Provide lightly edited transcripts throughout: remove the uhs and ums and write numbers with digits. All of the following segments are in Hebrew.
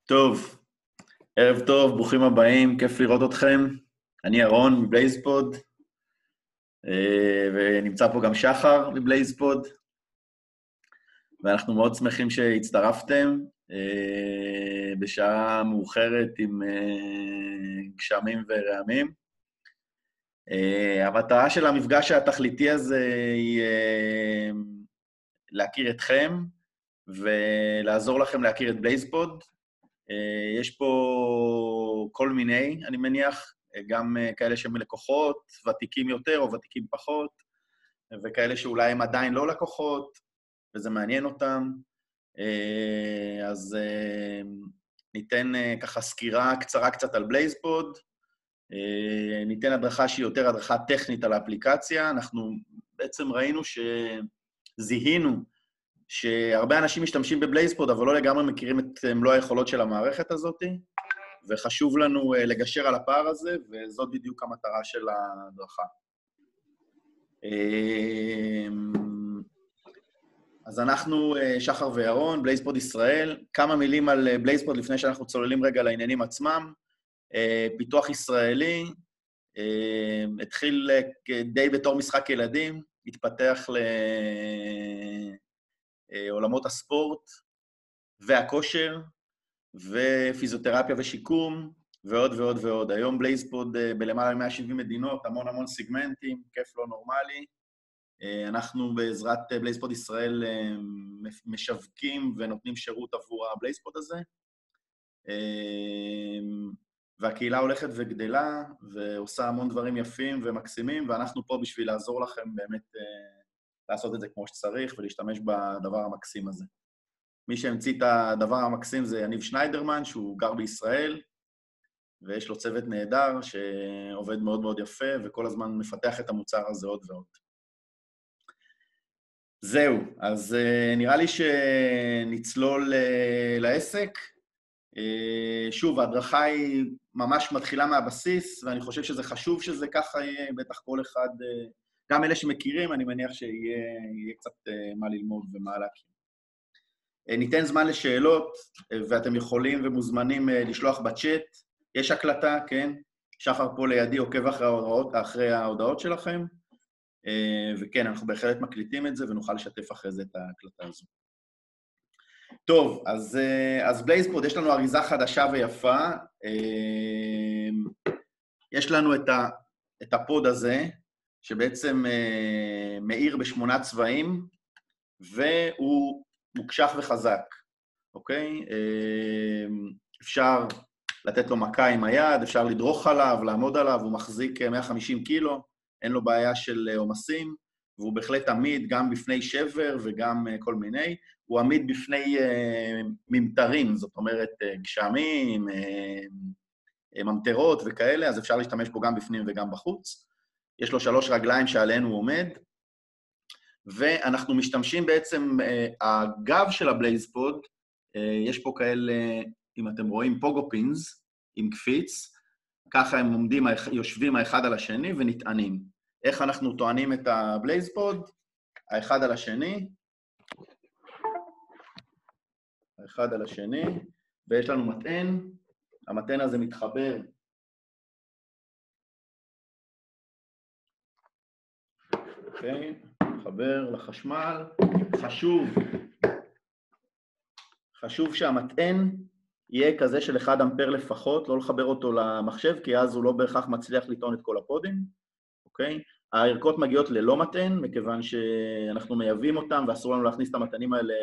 טוב, ערב טוב, ברוכים הבאים, כיף לראות אתכם. אני אהרון מבלייזפוד, ונמצא פה גם שחר מבלייזפוד, ואנחנו מאוד שמחים שהצטרפתם בשעה מאוחרת עם גשמים ורעמים. המטרה של המפגש התכליתי הזה היא להכיר אתכם, ולעזור לכם להכיר את בלייזפוד. יש פה כל מיני, אני מניח, גם כאלה שהם לקוחות, ותיקים יותר או ותיקים פחות, וכאלה שאולי הם עדיין לא לקוחות, וזה מעניין אותם. אז ניתן ככה סקירה קצרה קצת על בלייזפוד, ניתן הדרכה שהיא יותר הדרכה טכנית על האפליקציה. אנחנו בעצם ראינו זיהינו שהרבה אנשים משתמשים בבלייזפוד, אבל לא לגמרי מכירים את מלוא היכולות של המערכת הזאת, וחשוב לנו לגשר על הפער הזה, וזאת בדיוק המטרה של ההדרכה. אז אנחנו, שחר וירון, בלייזפוד ישראל. כמה מילים על בלייזפוד לפני שאנחנו צוללים רגע לעניינים עצמם. פיתוח ישראלי, התחיל די בתור משחק ילדים, התפתח עולמות הספורט והכושר, ופיזיותרפיה ושיקום, ועוד ועוד ועוד. היום בלייזפוד בלמעלה מ-170 מדינות, המון סיגמנטים, כיף לא נורמלי. אנחנו בעזרת בלייזפוד ישראל משווקים ונותנים שירות עבור הבלייזפוד הזה. והקהילה הולכת וגדלה, ועושה המון דברים יפים ומקסימים, ואנחנו פה בשביל לעזור לכם באמת לעשות את זה כמו שצריך, ולהשתמש בדבר המקסים הזה. מי שהמציא את הדבר המקסים זה יניב שניידרמן, שהוא גר בישראל, ויש לו צוות נהדר שעובד מאוד מאוד יפה, וכל הזמן מפתח את המוצר הזה עוד ועוד. זהו, אז נראה לי שנצלול לעסק. שוב, ההדרכה היא ממש מתחילה מהבסיס, ואני חושב שזה חשוב שזה ככה יהיה, בטח כל אחד, גם אלה שמכירים, אני מניח שיהיה קצת מה ללמוד ומה להכיר. ניתן זמן לשאלות, ואתם יכולים ומוזמנים לשלוח בצ'אט. יש הקלטה, כן? שחר פה לידי עוקב אחרי ההודעות שלכם, וכן, אנחנו בהחלט מקליטים את זה, ונוכל לשתף אחרי זה את ההקלטה הזו. טוב, אז בלייזפוד, יש לנו אריזה חדשה ויפה. יש לנו את הפוד הזה, שבעצם מאיר ב8 צבעים, והוא מוקשח וחזק, אוקיי? אפשר לתת לו מכה עם היד, אפשר לדרוך עליו, לעמוד עליו, הוא מחזיק 150 קילו, אין לו בעיה של עומסים, והוא בהחלט עמיד גם בפני שבר וגם כל מיני. הוא עמיד בפני ממטרים, זאת אומרת גשמים, ממטרות וכאלה, אז אפשר להשתמש בו גם בפנים וגם בחוץ. יש לו 3 רגליים שעליהן הוא עומד, ואנחנו משתמשים בעצם, הגב של הבלייזפוד, יש פה כאלה, אם אתם רואים, פוגו-פינס עם קפיץ, ככה הם עומדים, יושבים האחד על השני ונטענים. איך אנחנו טוענים את הבלייזפוד? האחד על השני, האחד על השני, ויש לנו מטען, המטען הזה מתחבר, אוקיי, מתחבר לחשמל. חשוב שהמטען יהיה כזה של 1 אמפר לפחות, לא לחבר אותו למחשב, כי אז הוא לא בהכרח מצליח לטעון את כל הפודים, אוקיי? הערכות מגיעות ללא מטען, מכיוון שאנחנו מייבאים אותם, ואסור לנו להכניס את המטענים האלה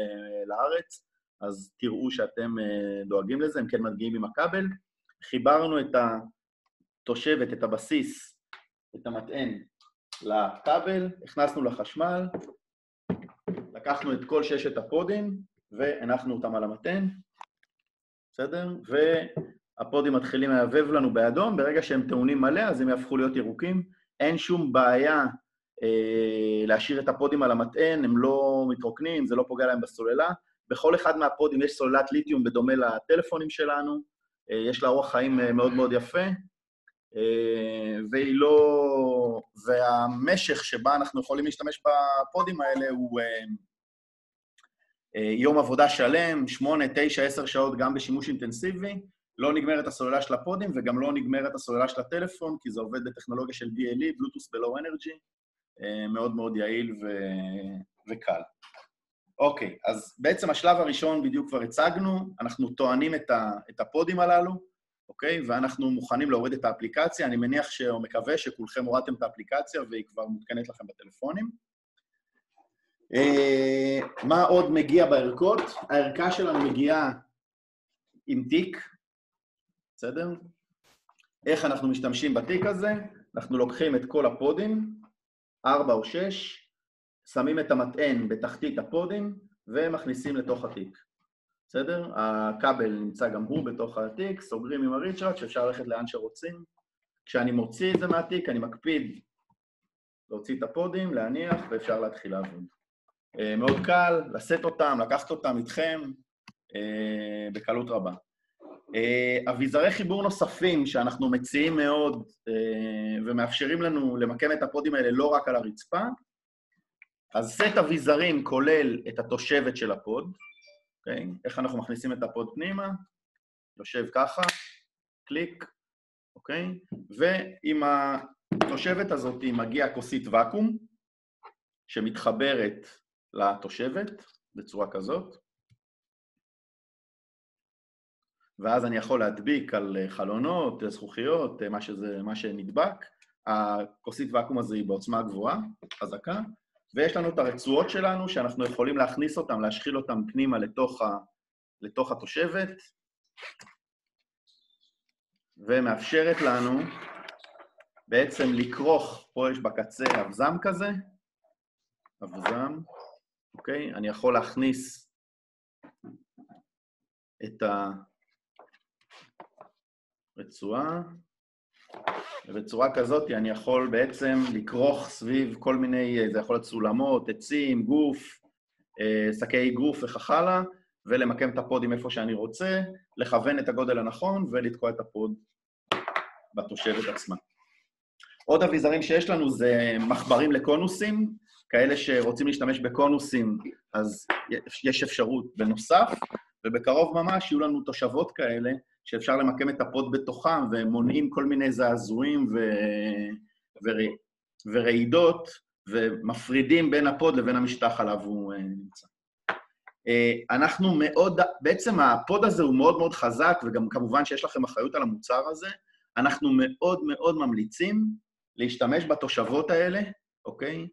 לארץ, אז תראו שאתם דואגים לזה, הם כן מגיעים עם הכבל. חיברנו את התושבת, את הבסיס, את המטען לכבל, הכנסנו לחשמל, לקחנו את כל 6 הפודים, והנחנו אותם על המטען, בסדר? והפודים מתחילים להבב לנו באדום, ברגע שהם טעונים מלא, אז הם יהפכו להיות ירוקים. אין שום בעיה להשאיר את הפודים על המטען, הם לא מתרוקנים, זה לא פוגע להם בסוללה. בכל אחד מהפודים יש סוללת ליתיום בדומה לטלפונים שלנו, יש לה אורח חיים מאוד מאוד יפה, והיא לא... והמשך שבה אנחנו יכולים להשתמש בפודים האלה יום עבודה שלם, 8, 9, 10 שעות גם בשימוש אינטנסיבי, לא נגמרת הסוללה של הפודים וגם לא נגמרת הסוללה של הטלפון, כי זה עובד בטכנולוגיה של BLE, Bluetooth ב-Low Energy, מאוד מאוד יעיל וקל. אוקיי, אז בעצם השלב הראשון בדיוק כבר הצגנו, אנחנו טוענים את הפודים הללו, אוקיי? ואנחנו מוכנים להוריד את האפליקציה, אני מניח או מקווה שכולכם הורדתם את האפליקציה והיא כבר מותקנת לכם בטלפונים. מה עוד מגיע בערכות? הערכה שלנו מגיעה עם תיק, בסדר? איך אנחנו משתמשים בתיק הזה? אנחנו לוקחים את כל הפודים, 4 או 6, שמים את המטען בתחתית הפודים ומכניסים לתוך התיק. בסדר? הכבל נמצא גם הוא בתוך התיק, סוגרים עם הריצ'ארט שאפשר ללכת לאן שרוצים. כשאני מוציא את זה מהתיק, אני מקפיד להוציא את הפודים, להניח, ואפשר להתחיל לעבוד. מאוד קל, לשאת אותם, לקחת אותם איתכם, בקלות רבה. אביזרי חיבור נוספים שאנחנו מציעים מאוד, ומאפשרים לנו למקם את הפודים האלה לא רק על הרצפה, אז סט אביזרים כולל את התושבת של הפוד, אוקיי? איך אנחנו מכניסים את הפוד פנימה? יושב ככה, קליק, אוקיי? ועם התושבת הזאת מגיעה כוסית ואקום, שמתחברת לתושבת בצורה כזאת, ואז אני יכול להדביק על חלונות, זכוכיות, מה שנדבק. הכוסית ואקום הזה היא בעוצמה גבוהה, חזקה, ויש לנו את הרצועות שלנו שאנחנו יכולים להכניס אותם, להשחיל אותם פנימה לתוך התושבת, ומאפשרת לנו בעצם לכרוך, פה יש בקצה אבזם כזה, אבזם, אוקיי? אני יכול להכניס את הרצועה, ובצורה כזאת אני יכול בעצם לכרוך סביב כל מיני, זה יכול להיות סולמות, עצים, גוף, שקי גוף וכך הלאה, ולמקם את הפודים איפה שאני רוצה, לכוון את הגודל הנכון ולתקוע את הפוד בתושבת עצמה. עוד אביזרים שיש לנו זה מחברים לקונוסים, כאלה שרוצים להשתמש בקונוסים, אז יש אפשרות בנוסף, ובקרוב ממש יהיו לנו תושבות כאלה, שאפשר למקם את הפוד בתוכם, ומונעים כל מיני זעזועים ורעידות, ומפרידים בין הפוד לבין המשטח עליו הוא נמצא. אנחנו מאוד, בעצם הפוד הזה הוא מאוד מאוד חזק, וגם כמובן שיש לכם אחריות על המוצר הזה, אנחנו מאוד מאוד ממליצים להשתמש בתושבות האלה, אוקיי?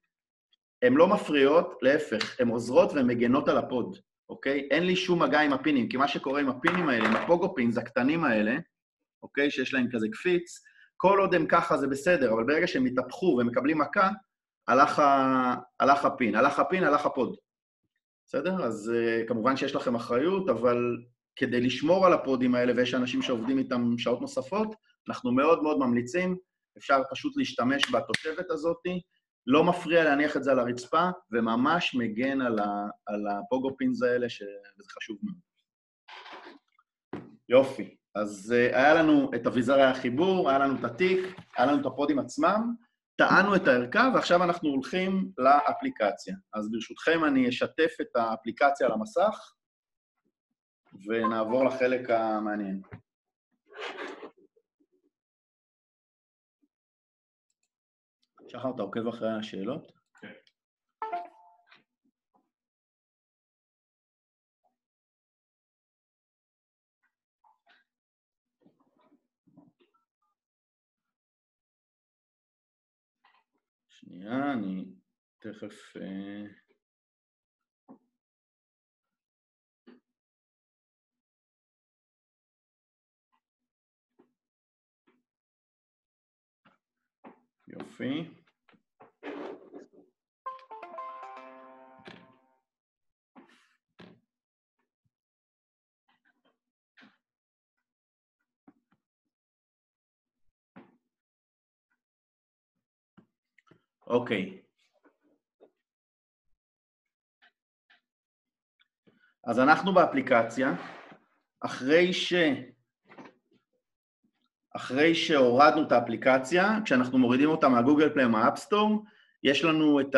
הן לא מפריעות, להפך, הן עוזרות ומגנות על הפוד. אוקיי? אין לי שום מגע עם הפינים, כי מה שקורה עם הפינים האלה, עם הפוגו-פינס הקטנים האלה, אוקיי? שיש להם כזה קפיץ, כל עוד הם ככה זה בסדר, אבל ברגע שהם יתהפכו ומקבלים מכה, הלך הפין, הלך הפוד. בסדר? אז כמובן שיש לכם אחריות, אבל כדי לשמור על הפודים האלה, ויש אנשים שעובדים איתם שעות נוספות, אנחנו מאוד מאוד ממליצים, אפשר פשוט להשתמש בתושבת הזאת, לא מפריע להניח את זה על הרצפה, וממש מגן על הפוגו-פינס האלה, וזה חשוב מאוד. יופי. אז היה לנו את אביזרי החיבור, היה לנו את התיק, היה לנו את הפודים עצמם, טענו את הערכה, ועכשיו אנחנו הולכים לאפליקציה. אז ברשותכם אני אשתף את האפליקציה על המסך, ונעבור לחלק המעניין. שחר, אתה עוקב אחרי השאלות? כן. שנייה, אני תכף... יופי. אוקיי. אז אנחנו באפליקציה, אחרי שהורדנו את האפליקציה, כשאנחנו מורידים אותה מהגוגל פליי או מהאפסטור, יש לנו את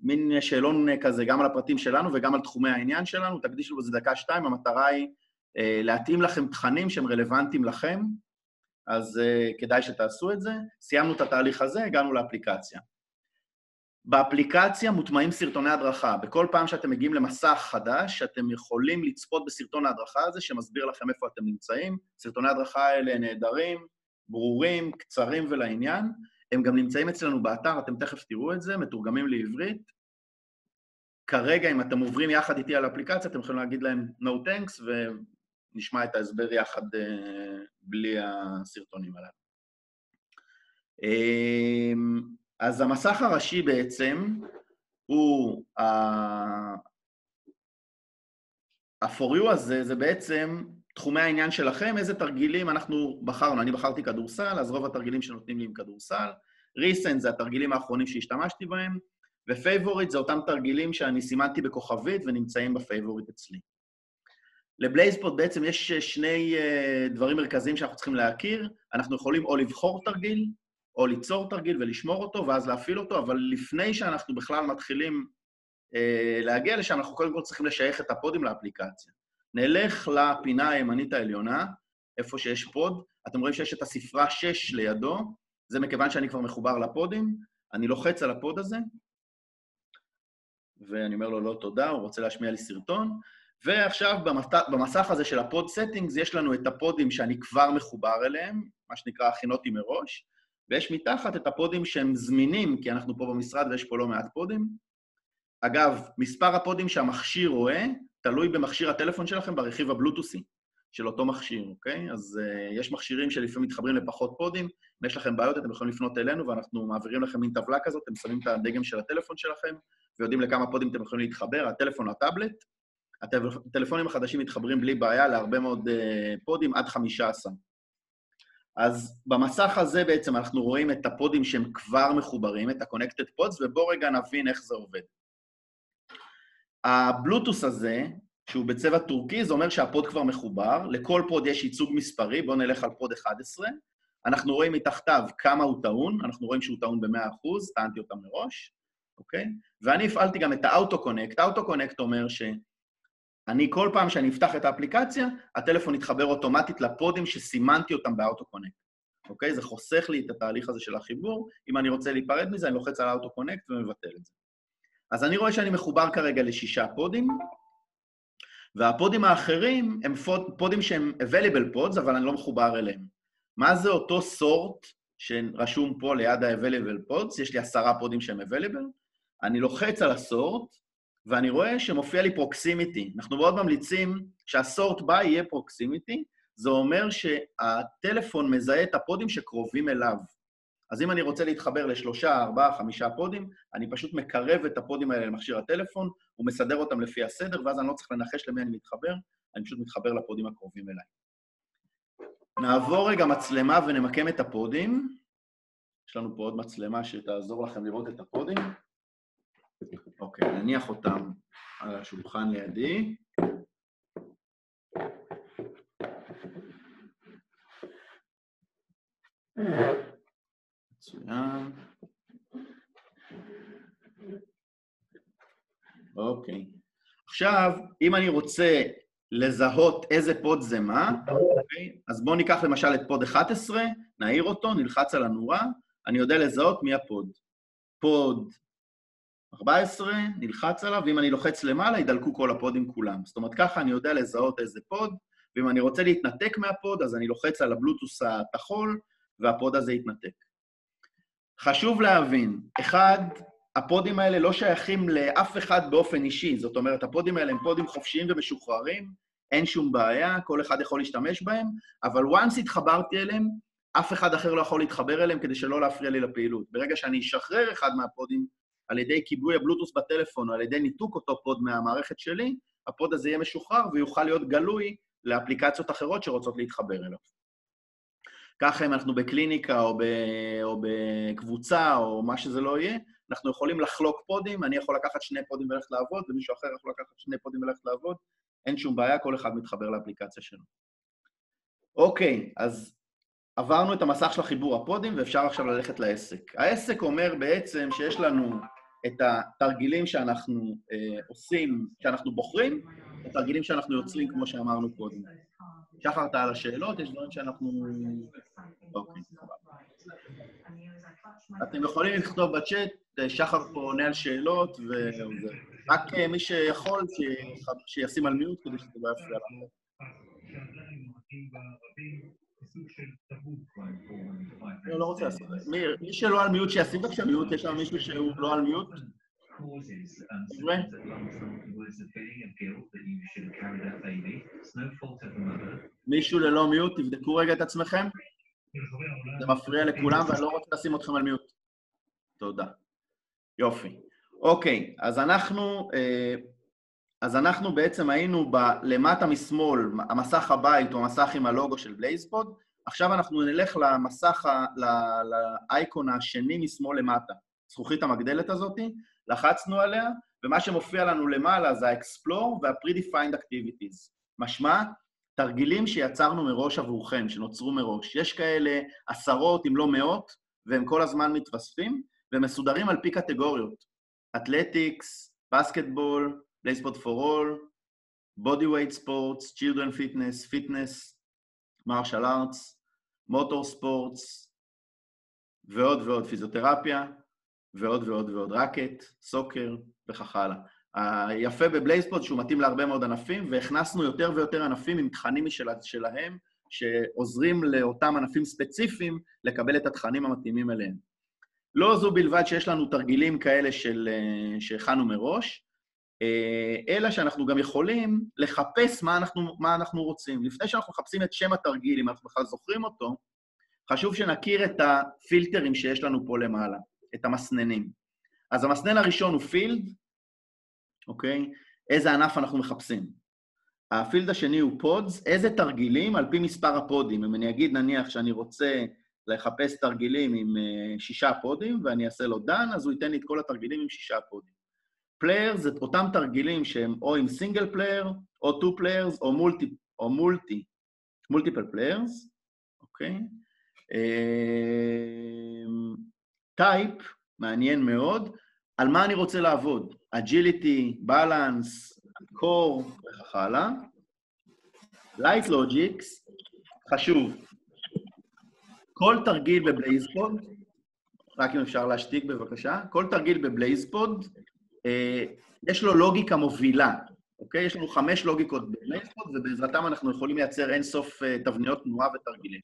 מין שאלון כזה גם על הפרטים שלנו וגם על תחומי העניין שלנו, תקדישו בזה דקה-שתיים, המטרה היא להתאים לכם תכנים שהם רלוונטיים לכם, אז כדאי שתעשו את זה. סיימנו את התהליך הזה, הגענו לאפליקציה. באפליקציה מוטמעים סרטוני הדרכה. בכל פעם שאתם מגיעים למסך חדש, אתם יכולים לצפות בסרטון ההדרכה הזה, שמסביר לכם איפה אתם נמצאים. סרטוני ההדרכה האלה נהדרים, ברורים, קצרים ולעניין. הם גם נמצאים אצלנו באתר, אתם תכף תראו את זה, מתורגמים לעברית. כרגע, אם אתם עוברים יחד איתי על האפליקציה, אתם יכולים להגיד להם no thanks, ונשמע את ההסבר יחד בלי הסרטונים הללו. אז המסך הראשי בעצם הוא, ה-for you הזה, זה בעצם תחומי העניין שלכם, איזה תרגילים אנחנו בחרנו. אני בחרתי כדורסל, אז רוב התרגילים שנותנים לי עם כדורסל. recent זה התרגילים האחרונים שהשתמשתי בהם, ו-favorite זה אותם תרגילים שאני סימנתי בכוכבית ונמצאים ב-favorite אצלי. לבלייזפוט בעצם יש שני דברים מרכזיים שאנחנו צריכים להכיר. אנחנו יכולים או לבחור תרגיל, או ליצור תרגיל ולשמור אותו, ואז להפעיל אותו, אבל לפני שאנחנו בכלל מתחילים להגיע לשם, אנחנו קודם כל צריכים לשייך את הפודים לאפליקציה. נלך לפינה הימנית העליונה, איפה שיש פוד, אתם רואים שיש את הספרה 6 לידו, זה מכיוון שאני כבר מחובר לפודים, אני לוחץ על הפוד הזה, ואני אומר לו לא תודה, הוא רוצה להשמיע לי סרטון, ועכשיו במסך הזה של הפוד סטינגס, יש לנו את הפודים שאני כבר מחובר אליהם, מה שנקרא הכינותי מראש, ויש מתחת את הפודים שהם זמינים, כי אנחנו פה במשרד ויש פה לא מעט פודים. אגב, מספר הפודים שהמכשיר רואה, תלוי במכשיר הטלפון שלכם ברכיב הבלוטוסי של אותו מכשיר, אוקיי? אז יש מכשירים שלפעמים מתחברים לפחות פודים, אם יש לכם בעיות, אתם יכולים לפנות אלינו, ואנחנו מעבירים לכם מין טבלה כזאת, אתם שמים את הדגם של הטלפון שלכם, ויודעים לכמה פודים אתם יכולים להתחבר, הטלפון או הטאבלט. הטלפונים החדשים מתחברים בלי בעיה להרבה מאוד פודים, עד 15. אז במסך הזה בעצם אנחנו רואים את הפודים שהם כבר מחוברים, את ה-Connected Pods, ובואו רגע נבין איך זה עובד. הבלוטוס הזה, שהוא בצבע טורקי, זה אומר שהפוד כבר מחובר, לכל פוד יש ייצוג מספרי, בואו נלך על פוד 11, אנחנו רואים מתחתיו כמה הוא טעון, אנחנו רואים שהוא טעון ב-100%, טענתי אותם מראש, אוקיי? ואני הפעלתי גם את האוטו-קונקט, האוטו-קונקט אומר שאני כל פעם שאני אפתח את האפליקציה, הטלפון יתחבר אוטומטית לפודים שסימנתי אותם באוטו-קונקט, אוקיי? זה חוסך לי את התהליך הזה של החיבור, אם אני רוצה להיפרד מזה, אני לוחץ על האוטו-קונקט ומבטל את זה. אז אני רואה שאני מחובר כרגע ל6 פודים, והפודים האחרים הם פודים שהם available pods, אבל אני לא מחובר אליהם. מה זה אותו sort שרשום פה ליד ה-available pods? יש לי 10 פודים שהם available, אני לוחץ על הסורט, ואני רואה שמופיע לי proximity. אנחנו מאוד ממליצים שהסורט by יהיה proximity, זה אומר שהטלפון מזהה את הפודים שקרובים אליו. אז אם אני רוצה להתחבר ל3, 4, 5 פודים, אני פשוט מקרב את הפודים האלה למכשיר הטלפון, הוא מסדר אותם לפי הסדר, ואז אני לא צריך לנחש למי אני מתחבר, אני פשוט מתחבר לפודים הקרובים אליי. נעבור רגע מצלמה ונמקם את הפודים. יש לנו פה עוד מצלמה שתעזור לכם לראות את הפודים. אוקיי, נניח אותם על השולחן לידי. מצוין. אוקיי. עכשיו, אם אני רוצה לזהות איזה פוד זה מה, אוקיי? אז בואו ניקח למשל את פוד 11, נעיר אותו, נלחץ על הנורה, אני יודע לזהות מי הפוד. פוד 14, נלחץ עליו, ואם אני לוחץ למעלה, ידלקו כל הפודים כולם. זאת אומרת, ככה אני יודע לזהות איזה פוד, ואם אני רוצה להתנתק מהפוד, אז אני לוחץ על הבלוטוס התחול, והפוד הזה יתנתק. חשוב להבין, אחד, הפודים האלה לא שייכים לאף אחד באופן אישי, זאת אומרת, הפודים האלה הם פודים חופשיים ומשוחררים, אין שום בעיה, כל אחד יכול להשתמש בהם, אבל once התחברתי אליהם, אף אחד אחר לא יכול להתחבר אליהם כדי שלא להפריע לי לפעילות. ברגע שאני אשחרר אחד מהפודים, על ידי כיבוי הבלוטוס בטלפון, או על ידי ניתוק אותו פוד מהמערכת שלי, הפוד הזה יהיה משוחרר ויוכל להיות גלוי לאפליקציות אחרות שרוצות להתחבר אליו. ככה אם אנחנו בקליניקה או בקבוצה או מה שזה לא יהיה, אנחנו יכולים לחלוק פודים, אני יכול לקחת 2 פודים וללכת לעבוד, ומישהו אחר יכול לקחת 2 פודים וללכת לעבוד, אין שום בעיה, כל אחד מתחבר לאפליקציה שלו. אוקיי, אז עברנו את המסך של החיבור הפודים, ואפשר עכשיו ללכת לעסק. העסק אומר בעצם שיש לנו את התרגילים שאנחנו עושים, שאנחנו בוחרים, התרגילים שאנחנו יוצרים, כמו שאמרנו קודם. שחר, אתה על השאלות, יש דברים שאנחנו... אוקיי, אתם יכולים לכתוב בצ'אט, שחר פה עונה על שאלות, ורק מי שיכול שישים על מיוט כדי שזה לא יפריע לנו. לא רוצה לעשות. מי שלא על מיוט שישים בבקשה מיוט, יש לנו מישהו שהוא לא על מיוט? מישהו ללא מיוט, תבדקו רגע את עצמכם. זה מפריע לכולם ואני לא רוצה לשים אתכם על מיוט. תודה. יופי. אוקיי, אז אנחנו בעצם היינו למטה משמאל, המסך הבית או המסך עם הלוגו של בלייזפוד. עכשיו אנחנו נלך למסך, לאייקון השני משמאל למטה. זכוכית המגדלת הזאת, לחצנו עליה, ומה שמופיע לנו למעלה זה ה-Explore וה-Predefined Activities. משמע, תרגילים שיצרנו מראש עבורכם, שנוצרו מראש. יש כאלה עשרות אם לא מאות, והם כל הזמן מתווספים, ומסודרים על פי קטגוריות. Athletics, Basketball, Playsport for All, Bodyweight Sports, Children Fitness, Fitness, Martial Arts, Motor Sports, ועוד ועוד, פיזיותרפיה, ועוד ועוד ועוד, רקט, סוקר וכך הלאה. היפה בבלייספוד שהוא מתאים להרבה מאוד ענפים, והכנסנו יותר ויותר ענפים עם תכנים שלהם, שעוזרים לאותם ענפים ספציפיים לקבל את התכנים המתאימים אליהם. לא זו בלבד שיש לנו תרגילים כאלה שהכנו מראש, אלא שאנחנו גם יכולים לחפש מה אנחנו רוצים. לפני שאנחנו מחפשים את שם התרגיל, אם אנחנו בכלל זוכרים אותו, חשוב שנכיר את הפילטרים שיש לנו פה למעלה, את המסננים. אז המסנן הראשון הוא פילד, אוקיי? איזה ענף אנחנו מחפשים. הפילד השני הוא פודס, איזה תרגילים על פי מספר הפודים. אם אני אגיד נניח שאני רוצה לחפש תרגילים עם 6 פודים, ואני אעשה לו דן, אז הוא ייתן לי את כל התרגילים עם 6 פודים. פלייר זה אותם תרגילים שהם או עם סינגל פלייר, או 2 פליירס, או מולטיפל פליירס, אוקיי? טייפ, מעניין מאוד, על מה אני רוצה לעבוד? אג'יליטי, בלנס, קור וכך הלאה. לייט לוג'יקס, חשוב. כל תרגיל בבלייזפוד, רק אם אפשר להשתיק בבקשה, כל תרגיל בבלייזפוד, יש לו לוגיקה מובילה, אוקיי? יש לנו 5 לוגיקות בבלייזפוד, ובעזרתם אנחנו יכולים לייצר אינסוף תבניות תנועה ותרגילים.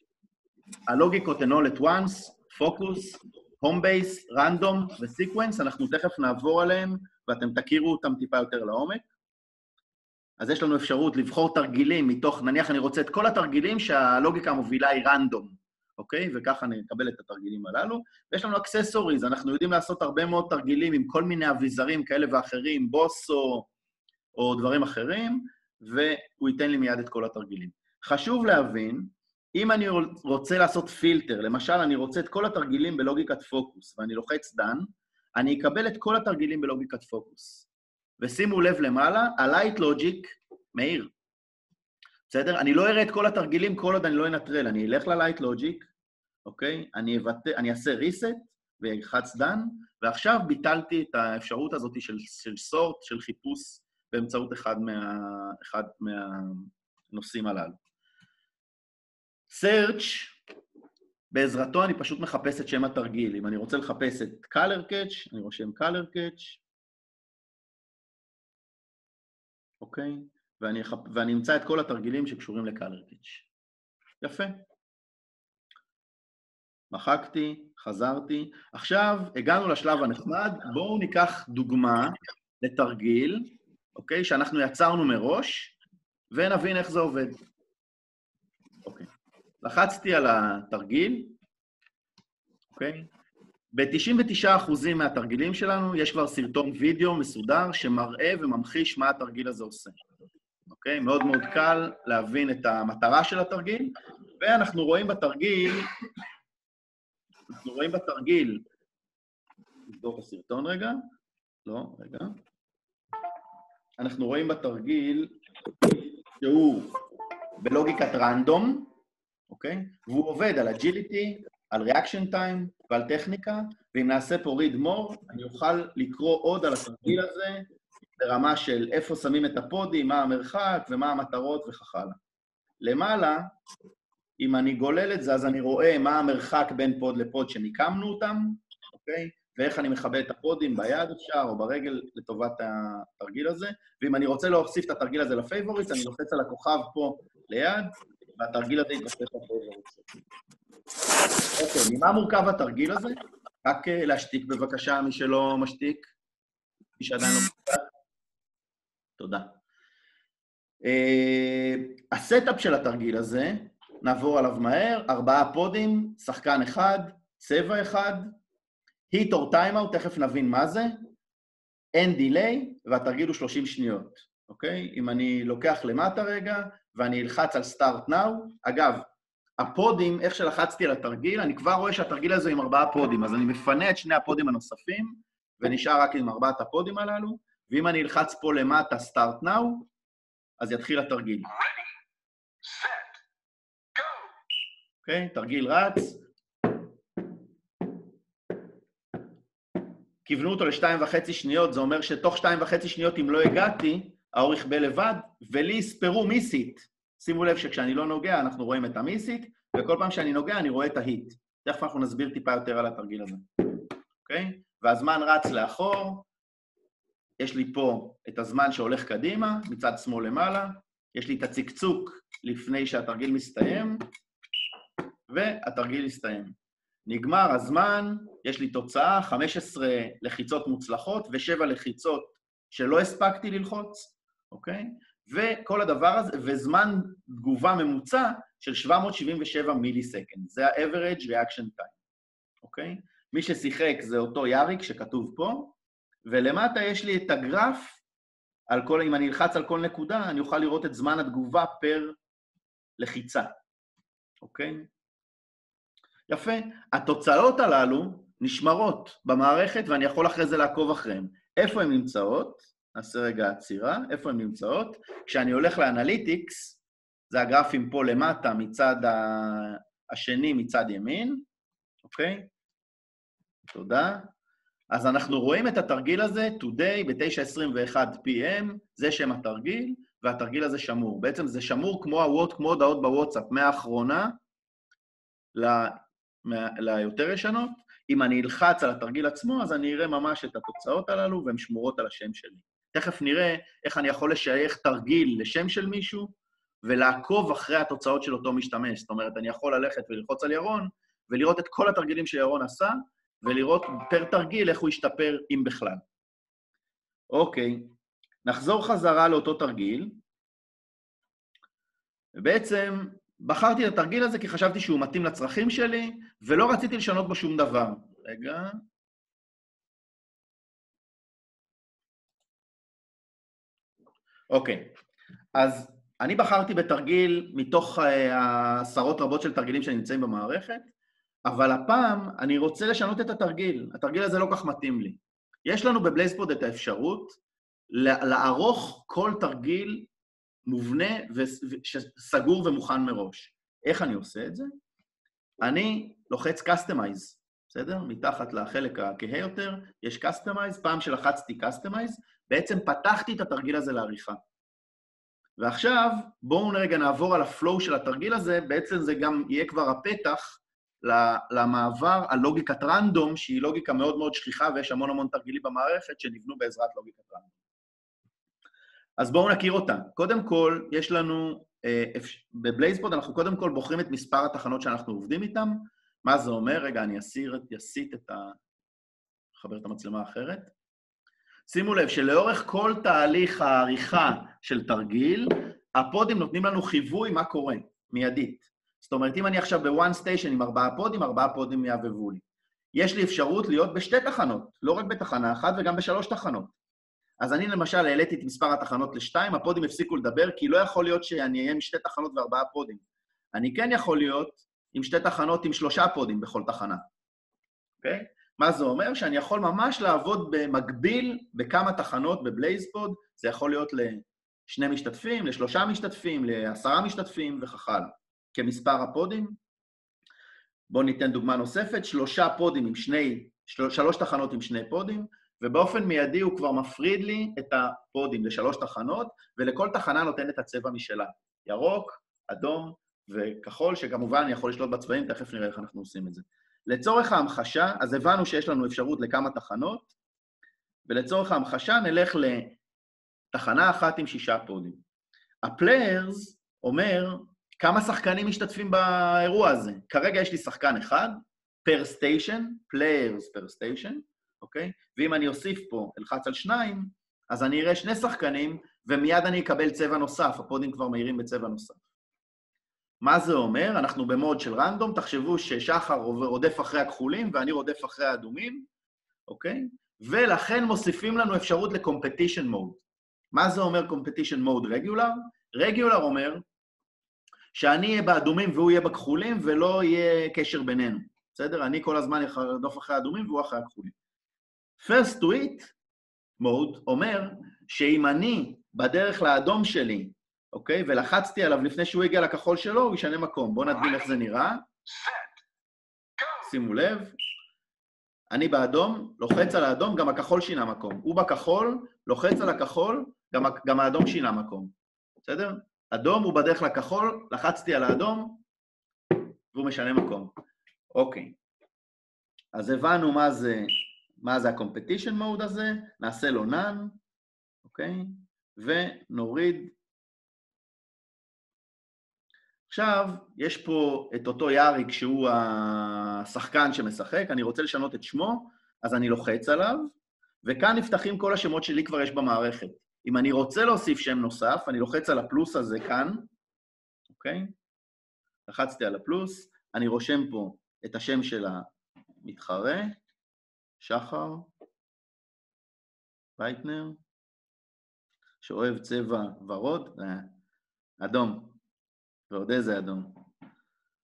הלוגיקות הן all at once, focus, home base, random ו-sequence, אנחנו תכף נעבור עליהם, ואתם תכירו אותם טיפה יותר לעומק. אז יש לנו אפשרות לבחור תרגילים מתוך, נניח אני רוצה את כל התרגילים שהלוגיקה המובילה היא random, אוקיי? וככה נקבל את התרגילים הללו. ויש לנו accessories, אנחנו יודעים לעשות הרבה מאוד תרגילים עם כל מיני אביזרים כאלה ואחרים, בוסו או דברים אחרים, והוא ייתן לי מיד את כל התרגילים. חשוב להבין, אם אני רוצה לעשות פילטר, למשל אני רוצה את כל התרגילים בלוגיקת פוקוס, ואני לוחץ דן, אני אקבל את כל התרגילים בלוגיקת פוקוס. ושימו לב למעלה, ה-Light Logic מהיר. בסדר? אני לא אראה את כל התרגילים כל עוד אני לא אנטרל, אני אלך ל-Light Logic, אוקיי? אני אעשה reset ויחץ דן, ועכשיו ביטלתי את האפשרות הזאת של sort, של חיפוש, באמצעות אחד מהנושאים הללו. search, בעזרתו אני פשוט מחפש את שם התרגיל. אם אני רוצה לחפש את color catch, אני רושם color catch, אוקיי? ואני אמצא את כל התרגילים שקשורים ל-color catch. יפה. מחקתי, חזרתי. עכשיו הגענו לשלב הנחמד, בואו ניקח דוגמה לתרגיל, אוקיי? שאנחנו יצרנו מראש, ונבין איך זה עובד. אוקיי. לחצתי על התרגיל, אוקיי? ב-99% מהתרגילים שלנו יש כבר סרטון וידאו מסודר שמראה וממחיש מה התרגיל הזה עושה. אוקיי? מאוד מאוד קל להבין את המטרה של התרגיל, ואנחנו רואים בתרגיל, נבדוק את הסרטון רגע, לא, רגע. אנחנו רואים בתרגיל שהוא בלוגיקת רנדום, אוקיי? והוא עובד על agility, על reaction time ועל טכניקה, ואם נעשה פה read more, אני אוכל לקרוא עוד על התרגיל הזה, ברמה של איפה שמים את הפודים, מה המרחק ומה המטרות וכך הלאה. למעלה, אם אני גולל את זה, אז אני רואה מה המרחק בין פוד לפוד שמיקמנו אותם, אוקיי? ואיך אני מכבה את הפודים ביד אפשר או ברגל לטובת התרגיל הזה. ואם אני רוצה להוסיף את התרגיל הזה לפייבוריטס, אני לוחץ על הכוכב פה ליד, והתרגיל הזה יתווסף לפייבוריטס. אוקיי, ממה מורכב התרגיל הזה? רק להשתיק בבקשה, מי שלא משתיק, מי שעדיין לא משתיק. תודה. הסטאפ של התרגיל הזה, נעבור עליו מהר, 4 פודים, שחקן אחד, צבע אחד, hit or timeout, תכף נבין מה זה, אין דיליי, והתרגיל הוא 30 שניות, אוקיי? אם אני לוקח למטה רגע, ואני אלחץ על start now, אגב, הפודים, איך שלחצתי על התרגיל, אני כבר רואה שהתרגיל הזה עם 4 פודים, אז אני מפנה את 2 הפודים הנוספים, ונשאר רק עם 4 הפודים הללו, ואם אני אלחץ פה למטה start now, אז יתחיל התרגיל. אוקיי, תרגיל רץ. כיוונו אותו ל2.5 שניות, זה אומר שתוך 2.5 שניות, אם לא הגעתי, האור יכבה לבד, ולי יספרו מיסית. שימו לב שכשאני לא נוגע, אנחנו רואים את המיסית, וכל פעם שאני נוגע, אני רואה את ההיט. תכף אנחנו נסביר טיפה יותר על התרגיל הזה. אוקיי? והזמן רץ לאחור. יש לי פה את הזמן שהולך קדימה, מצד שמאל למעלה. יש לי את הצקצוק לפני שהתרגיל מסתיים, והתרגיל הסתיים. נגמר הזמן, יש לי תוצאה, 15 לחיצות מוצלחות ו7 לחיצות שלא הספקתי ללחוץ, אוקיי? וכל הדבר הזה, וזמן תגובה ממוצע של 777 מיליסקנד. זה ה-average reaction time, אוקיי? מי ששיחק זה אותו יאריק שכתוב פה, ולמטה יש לי את הגרף, אם אני אלחץ על כל נקודה, אני אוכל לראות את זמן התגובה פר לחיצה, אוקיי? יפה. התוצאות הללו נשמרות במערכת, ואני יכול אחרי זה לעקוב אחריהן. איפה הן נמצאות? נעשה רגע עצירה. איפה הן נמצאות? כשאני הולך לאנליטיקס, זה הגרפים פה למטה מצד השני מצד ימין, אוקיי? תודה. אז אנחנו רואים את התרגיל הזה, today, ב-9:21 PM, זה שם התרגיל, והתרגיל הזה שמור. בעצם זה שמור כמו הודעות בוואטסאפ, מהאחרונה ליותר ישנות. אם אני אלחץ על התרגיל עצמו, אז אני אראה ממש את התוצאות הללו, והן שמורות על השם שלי. תכף נראה איך אני יכול לשייך תרגיל לשם של מישהו, ולעקוב אחרי התוצאות של אותו משתמש. זאת אומרת, אני יכול ללכת וללחוץ על ירון, ולראות את כל התרגילים שירון עשה, ולראות פר תרגיל איך הוא ישתפר אם בכלל. אוקיי, נחזור חזרה לאותו תרגיל. ובעצם בחרתי את התרגיל הזה כי חשבתי שהוא מתאים לצרכים שלי, ולא רציתי לשנות בו שום דבר. רגע. אוקיי, אז אני בחרתי בתרגיל מתוך עשרות רבות של תרגילים שנמצאים במערכת, אבל הפעם אני רוצה לשנות את התרגיל. התרגיל הזה לא כך מתאים לי. יש לנו בבלייזפוד את האפשרות לערוך כל תרגיל מובנה וסגור ומוכן מראש. איך אני עושה את זה? אני לוחץ Customize, בסדר? מתחת לחלק הכהה יותר, יש Customize, פעם שלחצתי Customize, בעצם פתחתי את התרגיל הזה לעריכה. ועכשיו, בואו רגע נעבור על הפלואו של התרגיל הזה, בעצם זה גם יהיה כבר הפתח למעבר על לוגיקת רנדום, שהיא לוגיקה מאוד מאוד שכיחה, ויש המון תרגילים במערכת שנבנו בעזרת לוגיקת רנדום. אז בואו נכיר אותה. קודם כל, יש לנו, בבלייזפוד אנחנו קודם כל בוחרים את מספר התחנות שאנחנו עובדים איתן. מה זה אומר? רגע, אני אסיט אחבר את המצלמה האחרת. שימו לב שלאורך כל תהליך העריכה של תרגיל, הפודים נותנים לנו חיווי מה קורה, מיידית. זאת אומרת, אם אני עכשיו ב-one station עם 4 פודים, 4 פודים יעבבו לי. יש לי אפשרות להיות בשתי תחנות, לא רק בתחנה אחת וגם ב3 תחנות. אז אני למשל העליתי את מספר התחנות ל2, הפודים הפסיקו לדבר, כי לא יכול להיות שאני אהיה עם 2 תחנות ו4 פודים. אני כן יכול להיות עם 2 תחנות עם 3 פודים בכל תחנה. אוקיי? מה זה אומר? שאני יכול ממש לעבוד במקביל בכמה תחנות בבלייזפוד, זה יכול להיות ל2 משתתפים, ל3 משתתפים, ל10 משתתפים וכך הלאה. כמספר הפודים. בואו ניתן דוגמה נוספת, 3 תחנות עם 2 פודים, ובאופן מיידי הוא כבר מפריד לי את הפודים ל3 תחנות, ולכל תחנה נותן את הצבע משלה. ירוק, אדום וכחול, שכמובן אני יכול לשלוט בצבעים, תכף נראה איך אנחנו עושים את זה. לצורך ההמחשה, אז הבנו שיש לנו אפשרות לכמה תחנות, ולצורך ההמחשה נלך לתחנה אחת עם 6 פודים. הפליירס אומר כמה שחקנים משתתפים באירוע הזה. כרגע יש לי שחקן אחד, per station, players per station, אוקיי? ואם אני אוסיף פה, אלחץ על 2, אז אני אראה 2 שחקנים, ומיד אני אקבל צבע נוסף, הפודים כבר מהירים בצבע נוסף. מה זה אומר? אנחנו במוד של רנדום, תחשבו ששחר רודף אחרי הכחולים, ואני רודף אחרי האדומים, אוקיי? ולכן מוסיפים לנו אפשרות ל-competition mode. מה זה אומר competition mode regular? regular אומר שאני אהיה באדומים והוא יהיה בכחולים, ולא יהיה קשר בינינו. בסדר? אני כל הזמן ארדוף אחרי האדומים והוא אחרי הכחולים. first to it mode אומר שאם אני בדרך לאדום שלי, אוקיי? ולחצתי עליו לפני שהוא הגיע לכחול שלו, הוא ישנה מקום. בואו נדגים איך זה נראה. שימו לב. אני באדום, לוחץ על האדום, גם הכחול שינה מקום. הוא בכחול, לוחץ על הכחול, גם האדום שינה מקום. בסדר? אדום הוא בדרך לכחול, לחצתי על האדום, והוא משנה מקום. אוקיי. אז הבנו מה זה ה-competition mode הזה, נעשה לו none, אוקיי? ונוריד. עכשיו, יש פה את אותו יאריק שהוא השחקן שמשחק, אני רוצה לשנות את שמו, אז אני לוחץ עליו, וכאן נפתחים כל השמות שלי כבר יש במערכת. אם אני רוצה להוסיף שם נוסף, אני לוחץ על הפלוס הזה כאן, אוקיי? לחצתי על הפלוס, אני רושם פה את השם של המתחרה, שחר, וייטנר, שאוהב צבע ורוד, אדום, ועוד איזה אדום,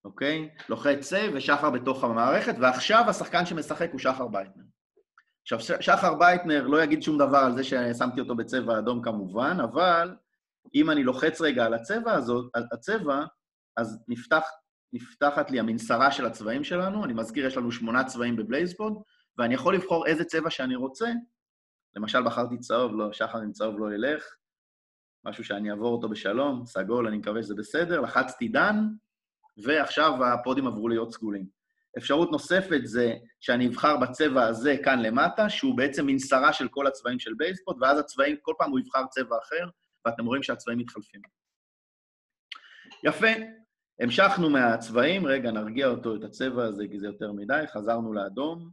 אוקיי? לוחץ סייב ושחר בתוך המערכת, ועכשיו השחקן שמשחק הוא שחר וייטנר. עכשיו, שחר וייטנר לא יגיד שום דבר על זה ששמתי אותו בצבע אדום כמובן, אבל אם אני לוחץ רגע על הצבע, אז נפתחת לי המנסרה של הצבעים שלנו, אני מזכיר, יש לנו 8 צבעים בבלייזבורד, ואני יכול לבחור איזה צבע שאני רוצה, למשל בחרתי צהוב, לא, שחר עם צהוב לא ילך, משהו שאני אעבור אותו בשלום, סגול, אני מקווה שזה בסדר, לחצתי דן, ועכשיו הפודים עברו להיות סגולים. אפשרות נוספת זה שאני אבחר בצבע הזה כאן למטה, שהוא בעצם מנסרה של כל הצבעים של בייסבורד, ואז הצבעים, כל פעם הוא יבחר צבע אחר, ואתם רואים שהצבעים מתחלפים. יפה, המשכנו מהצבעים, רגע נרגיע אותו את הצבע הזה, כי זה יותר מדי, חזרנו לאדום,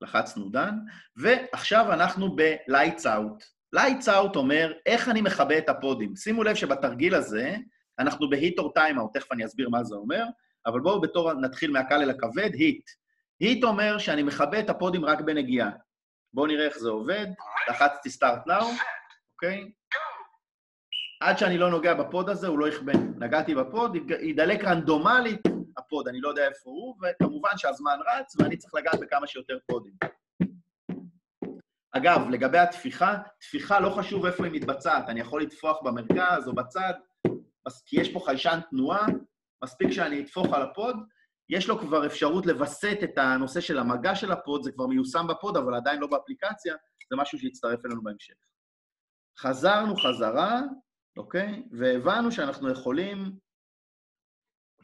לחצנו דן, ועכשיו אנחנו ב-Lights Out. Lights Out אומר איך אני מכבה את הפודים. שימו לב שבתרגיל הזה, אנחנו ב-Hit or Time Out, תכף אני אסביר מה זה אומר, אבל בואו נתחיל מהקל אל הכבד, Hit. Hit אומר שאני מכבה את הפודים רק בנגיעה. בואו נראה איך זה עובד, לחצתי Start Now, אוקיי? עד שאני לא נוגע בפוד הזה, הוא לא יכבה. נגעתי בפוד, ידלק רנדומלית הפוד, אני לא יודע איפה הוא, וכמובן שהזמן רץ, ואני צריך לגעת בכמה שיותר פודים. אגב, לגבי תפיחה לא חשוב איפה היא מתבצעת, אני יכול לתפוח במרכז או בצד, כי יש פה חיישן תנועה, מספיק שאני אתפוך על הפוד, יש לו כבר אפשרות לבסט את הנושא של המגע של הפוד, זה כבר מיושם בפוד, אבל עדיין לא באפליקציה, זה משהו שיצטרף אלינו בהמשך. חזרנו חזרה, אוקיי? והבנו שאנחנו יכולים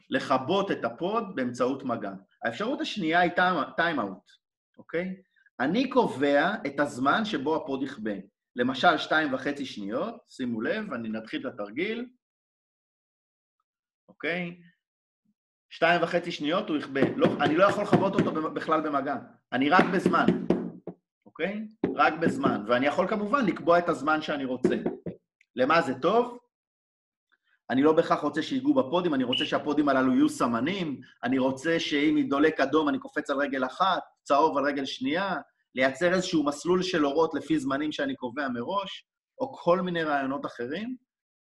לכבות את הפוד באמצעות מגע. האפשרות השנייה היא time out, אוקיי? אני קובע את הזמן שבו הפוד יכבה. למשל 2.5 שניות, שימו לב, אני נתחיל את התרגיל, אוקיי? 2.5 שניות הוא יכבה. לא, אני לא יכול לכבות אותו בכלל במגע. אני רק בזמן, אוקיי? רק בזמן. ואני יכול כמובן לקבוע את הזמן שאני רוצה. למה זה טוב? אני לא בהכרח רוצה שיגעו בפודים, אני רוצה שהפודים הללו יהיו סמנים, אני רוצה שאם ידולק אדום אני קופץ על רגל אחת, צהוב על רגל שנייה, לייצר איזשהו מסלול של אורות לפי זמנים שאני קובע מראש, או כל מיני רעיונות אחרים,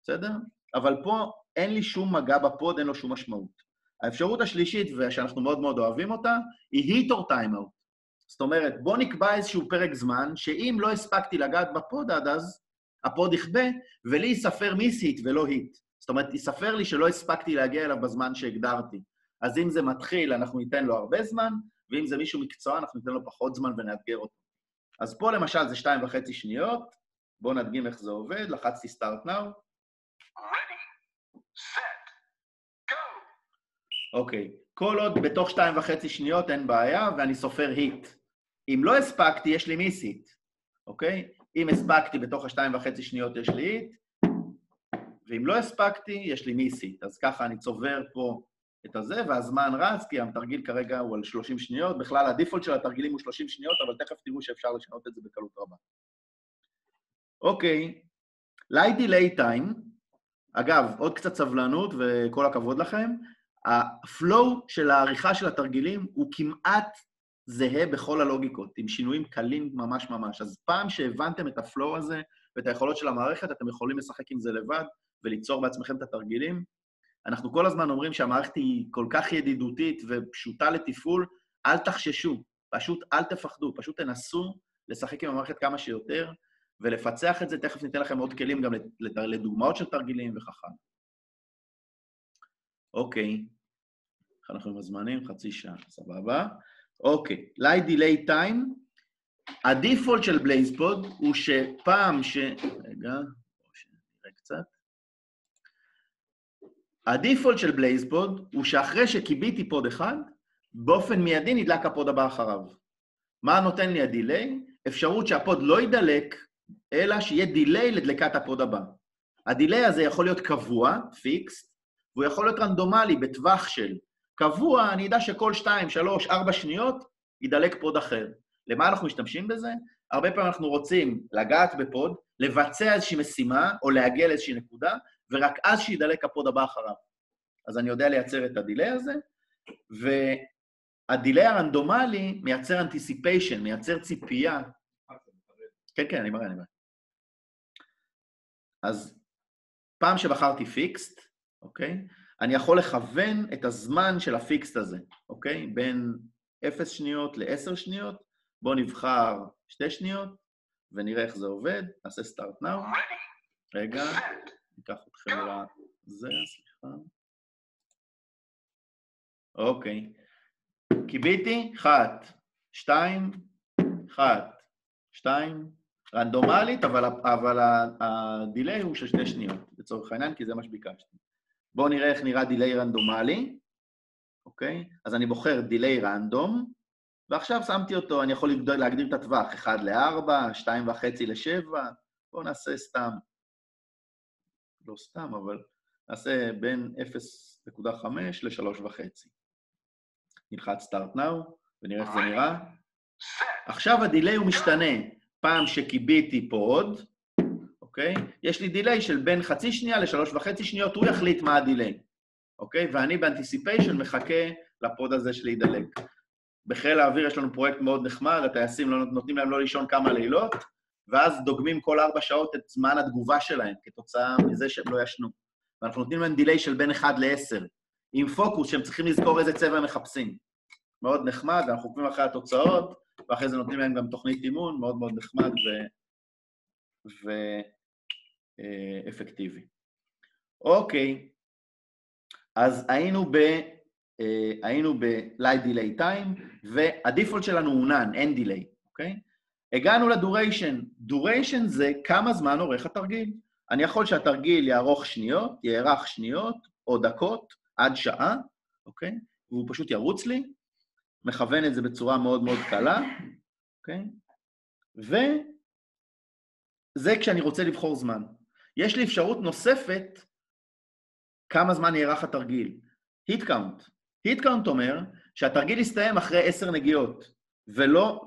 בסדר? אבל פה אין לי שום מגע בפוד, אין לו שום משמעות. האפשרות השלישית, ושאנחנו מאוד מאוד אוהבים אותה, היא Hit or Time Out. זאת אומרת, בוא נקבע איזשהו פרק זמן, שאם לא הספקתי לגעת בפוד עד אז, הפוד יכבה, ולי יספר מיס היט ולא היט. זאת אומרת, יספר לי שלא הספקתי להגיע אליו בזמן שהגדרתי. אז אם זה מתחיל, אנחנו ניתן לו הרבה זמן, ואם זה מישהו מקצוע, אנחנו ניתן לו פחות זמן ונאתגר אותו. אז פה למשל זה 2.5 שניות, בואו נדגים איך זה עובד, לחצתי Start Now. Ready, set, go. אוקיי, כל עוד בתוך 2.5 שניות אין בעיה, ואני סופר היט. אם לא הספקתי, יש לי מיס היט, אוקיי? אם הספקתי בתוך 2.5 שניות יש לי היט, ואם לא הספקתי, יש לי מיס היט. אז ככה אני צובר פה את הזה, והזמן רץ, כי התרגיל כרגע הוא על 30 שניות, בכלל הדיפולט של התרגילים הוא 30 שניות, אבל תכף תראו שאפשר לשנות את זה בקלות רבה. אוקיי, light delay time, אגב, עוד קצת סבלנות וכל הכבוד לכם, הפלואו של העריכה של התרגילים הוא כמעט זהה בכל הלוגיקות, עם שינויים קלים ממש ממש. אז פעם שהבנתם את הפלואו הזה ואת היכולות של המערכת, אתם יכולים לשחק עם זה לבד וליצור בעצמכם את התרגילים. אנחנו כל הזמן אומרים שהמערכת היא כל כך ידידותית ופשוטה לתפעול, אל תחששו, פשוט אל תפחדו, פשוט תנסו לשחק עם המערכת כמה שיותר, ולפצח את זה, תכף ניתן לכם עוד כלים גם לדוגמאות של תרגילים וככה. אוקיי, איך אנחנו מזמנים? חצי שעה, סבבה. אוקיי, light delay time, הדיפולט של בלייזפוד הוא שפעם רגע, נראה קצת. הדיפולט של בלייזפוד הוא שאחרי שקיביתי פוד אחד, באופן מיידי נדלק הפוד הבא אחריו. מה נותן לי הדיליי? אפשרות שהפוד לא ידלק, אלא שיהיה דיליי לדלקת הפוד הבא. הדיליי הזה יכול להיות קבוע, פיקס, והוא יכול להיות רנדומלי בטווח של קבוע, אני יודע שכל 2, 3, 4 שניות ידלק פוד אחר. למה אנחנו משתמשים בזה? הרבה פעמים אנחנו רוצים לגעת בפוד, לבצע איזושהי משימה, או להגיע לאיזושהי נקודה, ורק אז שידלק הפוד הבא אחריו. אז אני יודע לייצר את הדיליי הזה, והדיליי הרנדומלי מייצר anticipation, מייצר ציפייה. כן, כן, אני מראה. אז פעם שבחרתי פיקסט, אוקיי? אני יכול לכוון את הזמן של הפיקסט הזה, אוקיי? בין 0 שניות ל-10 שניות, בואו נבחר 2 שניות, ונראה איך זה עובד. נעשה Start Now. רגע, ניקח אתכם לזה, סליחה. אוקיי. קיביתי, 1, 2, 1, 2, רנדומלית, אבל הדיליי הוא של 2 שניות, לצורך העניין, כי זה מה שביקשתי. בואו נראה איך נראה דיליי רנדומלי. אוקיי? אז אני בוחר דיליי רנדום, ועכשיו שמתי אותו, אני יכול להגדיר את הטווח, 1 ל-4, 2.5 ל-7, בואו נעשה סתם, לא סתם, אבל נעשה בין 0.5 ל-3.5. נלחץ Start Now, ונראה איך זה נראה. עכשיו הדיליי הוא משתנה, פעם שקיביתי פה עוד, אוקיי? יש לי דיליי של בין חצי שנייה ל-3.5 שניות, הוא יחליט מה הדיליי, אוקיי? ואני באנטיסיפיישן מחכה לפוד הזה שלי ידלק. בחיל האוויר יש לנו פרויקט מאוד נחמד, הטייסים נותנים להם לא לישון כמה לילות, ואז דוגמים כל 4 שעות את זמן התגובה שלהם, כתוצאה מזה שהם לא ישנו. ואנחנו נותנים להם דיליי של בין 1 ל-10, עם פוקוס שהם צריכים לזכור איזה צבע הם מחפשים. מאוד נחמד, אנחנו עוקבים אחרי התוצאות, ואחרי זה נותנים להם גם תוכנית אימון, מאוד מאוד נחמד ואפקטיבי. אוקיי, אז היינו ב-light delay time, והדיפולט שלנו הוא none, אין דיליי, אוקיי? הגענו לדוריישן. דוריישן זה כמה זמן עורך התרגיל. אני יכול שהתרגיל יארך שניות או דקות עד שעה, אוקיי? והוא פשוט ירוץ לי, מכוון את זה בצורה מאוד מאוד קלה, אוקיי? וזה כשאני רוצה לבחור זמן. יש לי אפשרות נוספת כמה זמן יארך התרגיל. היט קאונט. היט קאונט אומר שהתרגיל יסתיים אחרי 10 נגיעות, ולא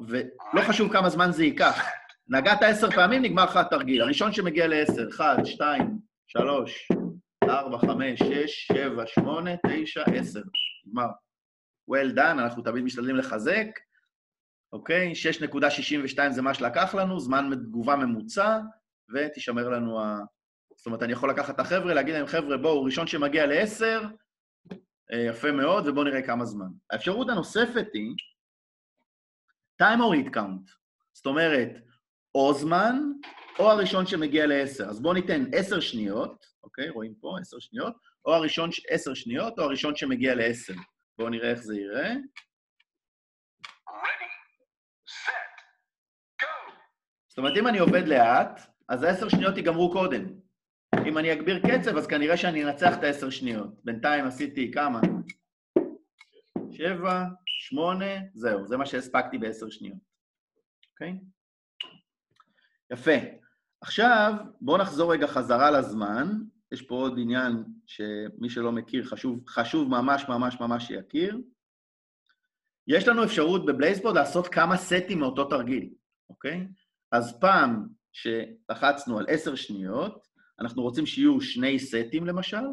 חשוב כמה זמן זה ייקח. נגעת 10 פעמים, נגמר לך התרגיל. הראשון שמגיע ל-10, 1, 2, 3, 4, 5, 6, 7, 8, 9, 10. נגמר. well done, אנחנו תמיד משתדלים לחזק. אוקיי? 6.62 זה מה שלקח לנו, זמן תגובה ממוצע, ותשמר לנו זאת אומרת, אני יכול לקחת את החבר'ה, להגיד להם, חבר'ה, בואו, ראשון שמגיע ל-10, יפה מאוד, ובואו נראה כמה זמן. האפשרות הנוספת היא, time or hit count. זאת אומרת, או זמן, או הראשון שמגיע ל-10. אז בואו ניתן 10 שניות, אוקיי? רואים פה 10 שניות, או הראשון 10 שניות, או הראשון שמגיע ל-10. בואו נראה איך זה יראה. Ready, set, go. זאת אומרת, אם אני עובד לאט, אז 10 שניות ייגמרו קודם. אם אני אגביר קצב, אז כנראה שאני אנצח את 10 שניות. בינתיים עשיתי כמה? 7, 8, זהו, זה מה שהספקתי ב10 שניות. אוקיי? יפה. עכשיו, בואו נחזור רגע חזרה לזמן. יש פה עוד עניין שמי שלא מכיר, חשוב ממש ממש ממש שיכיר. יש לנו אפשרות בבלייזבורד לעשות כמה סטים מאותו תרגיל, אוקיי? אז פעם שלחצנו על 10 שניות, אנחנו רוצים שיהיו 2 סטים למשל,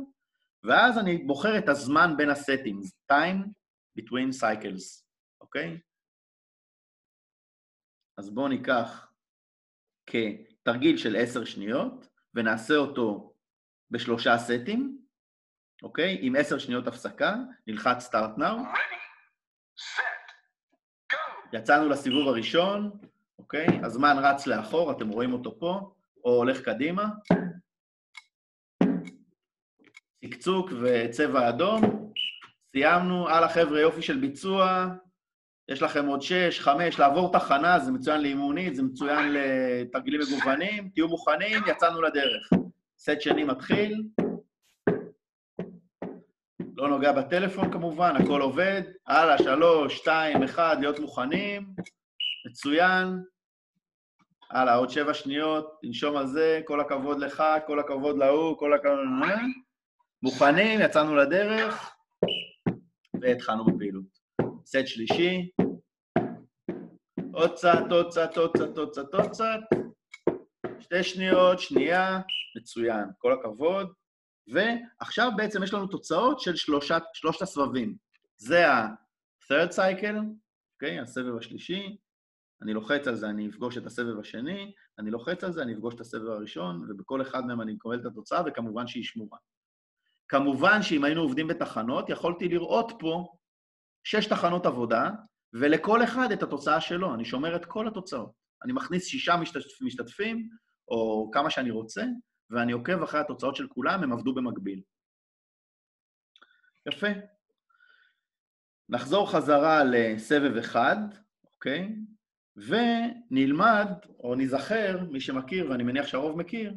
ואז אני בוחר את הזמן בין הסטים, time between cycles, אוקיי? אז בואו ניקח כתרגיל של 10 שניות, ונעשה אותו ב3 סטים, אוקיי? עם 10 שניות הפסקה, נלחץ start now. Ready, set, go. יצאנו לסיבוב הראשון, אוקיי? הזמן רץ לאחור, אתם רואים אותו פה, או הולך קדימה. צקצוק וצבע אדום. סיימנו, הלאה חבר'ה, יופי של ביצוע. יש לכם עוד 6, 5, לעבור תחנה, זה מצוין לאימונית, זה מצוין לתרגילים מגוונים. תהיו מוכנים, יצאנו לדרך. סט שני מתחיל. לא נוגע בטלפון כמובן, הכל עובד. הלאה, 3, 2, 1, להיות מוכנים. מצוין. הלאה, עוד 7 שניות, תנשום על זה, כל הכבוד לך, כל הכבוד להוא, כל הכבוד... מוכנים, יצאנו לדרך, והתחלנו בפעילות. סט שלישי. עוד קצת, עוד קצת, עוד קצת, עוד קצת, עוד קצת. 2 שניות, שנייה, מצוין, כל הכבוד. ועכשיו בעצם יש לנו תוצאות של 3 הסבבים. זה ה-third cycle, אוקיי? הסבב השלישי. אני לוחץ על זה, אני אפגוש את הסבב השני, אני לוחץ על זה, אני אפגוש את הסבב הראשון, ובכל אחד מהם אני מקבל את התוצאה, וכמובן שהיא שמורה. כמובן שאם היינו עובדים בתחנות, יכולתי לראות פה 6 תחנות עבודה, ולכל אחד את התוצאה שלו. אני שומר את כל התוצאות. אני מכניס 6 משתתפים, או כמה שאני רוצה, ואני עוקב אחרי התוצאות של כולם, הם עבדו במקביל. יפה. נחזור חזרה לסבב אחד, אוקיי? ונלמד, או נזכר, מי שמכיר, ואני מניח שהרוב מכיר,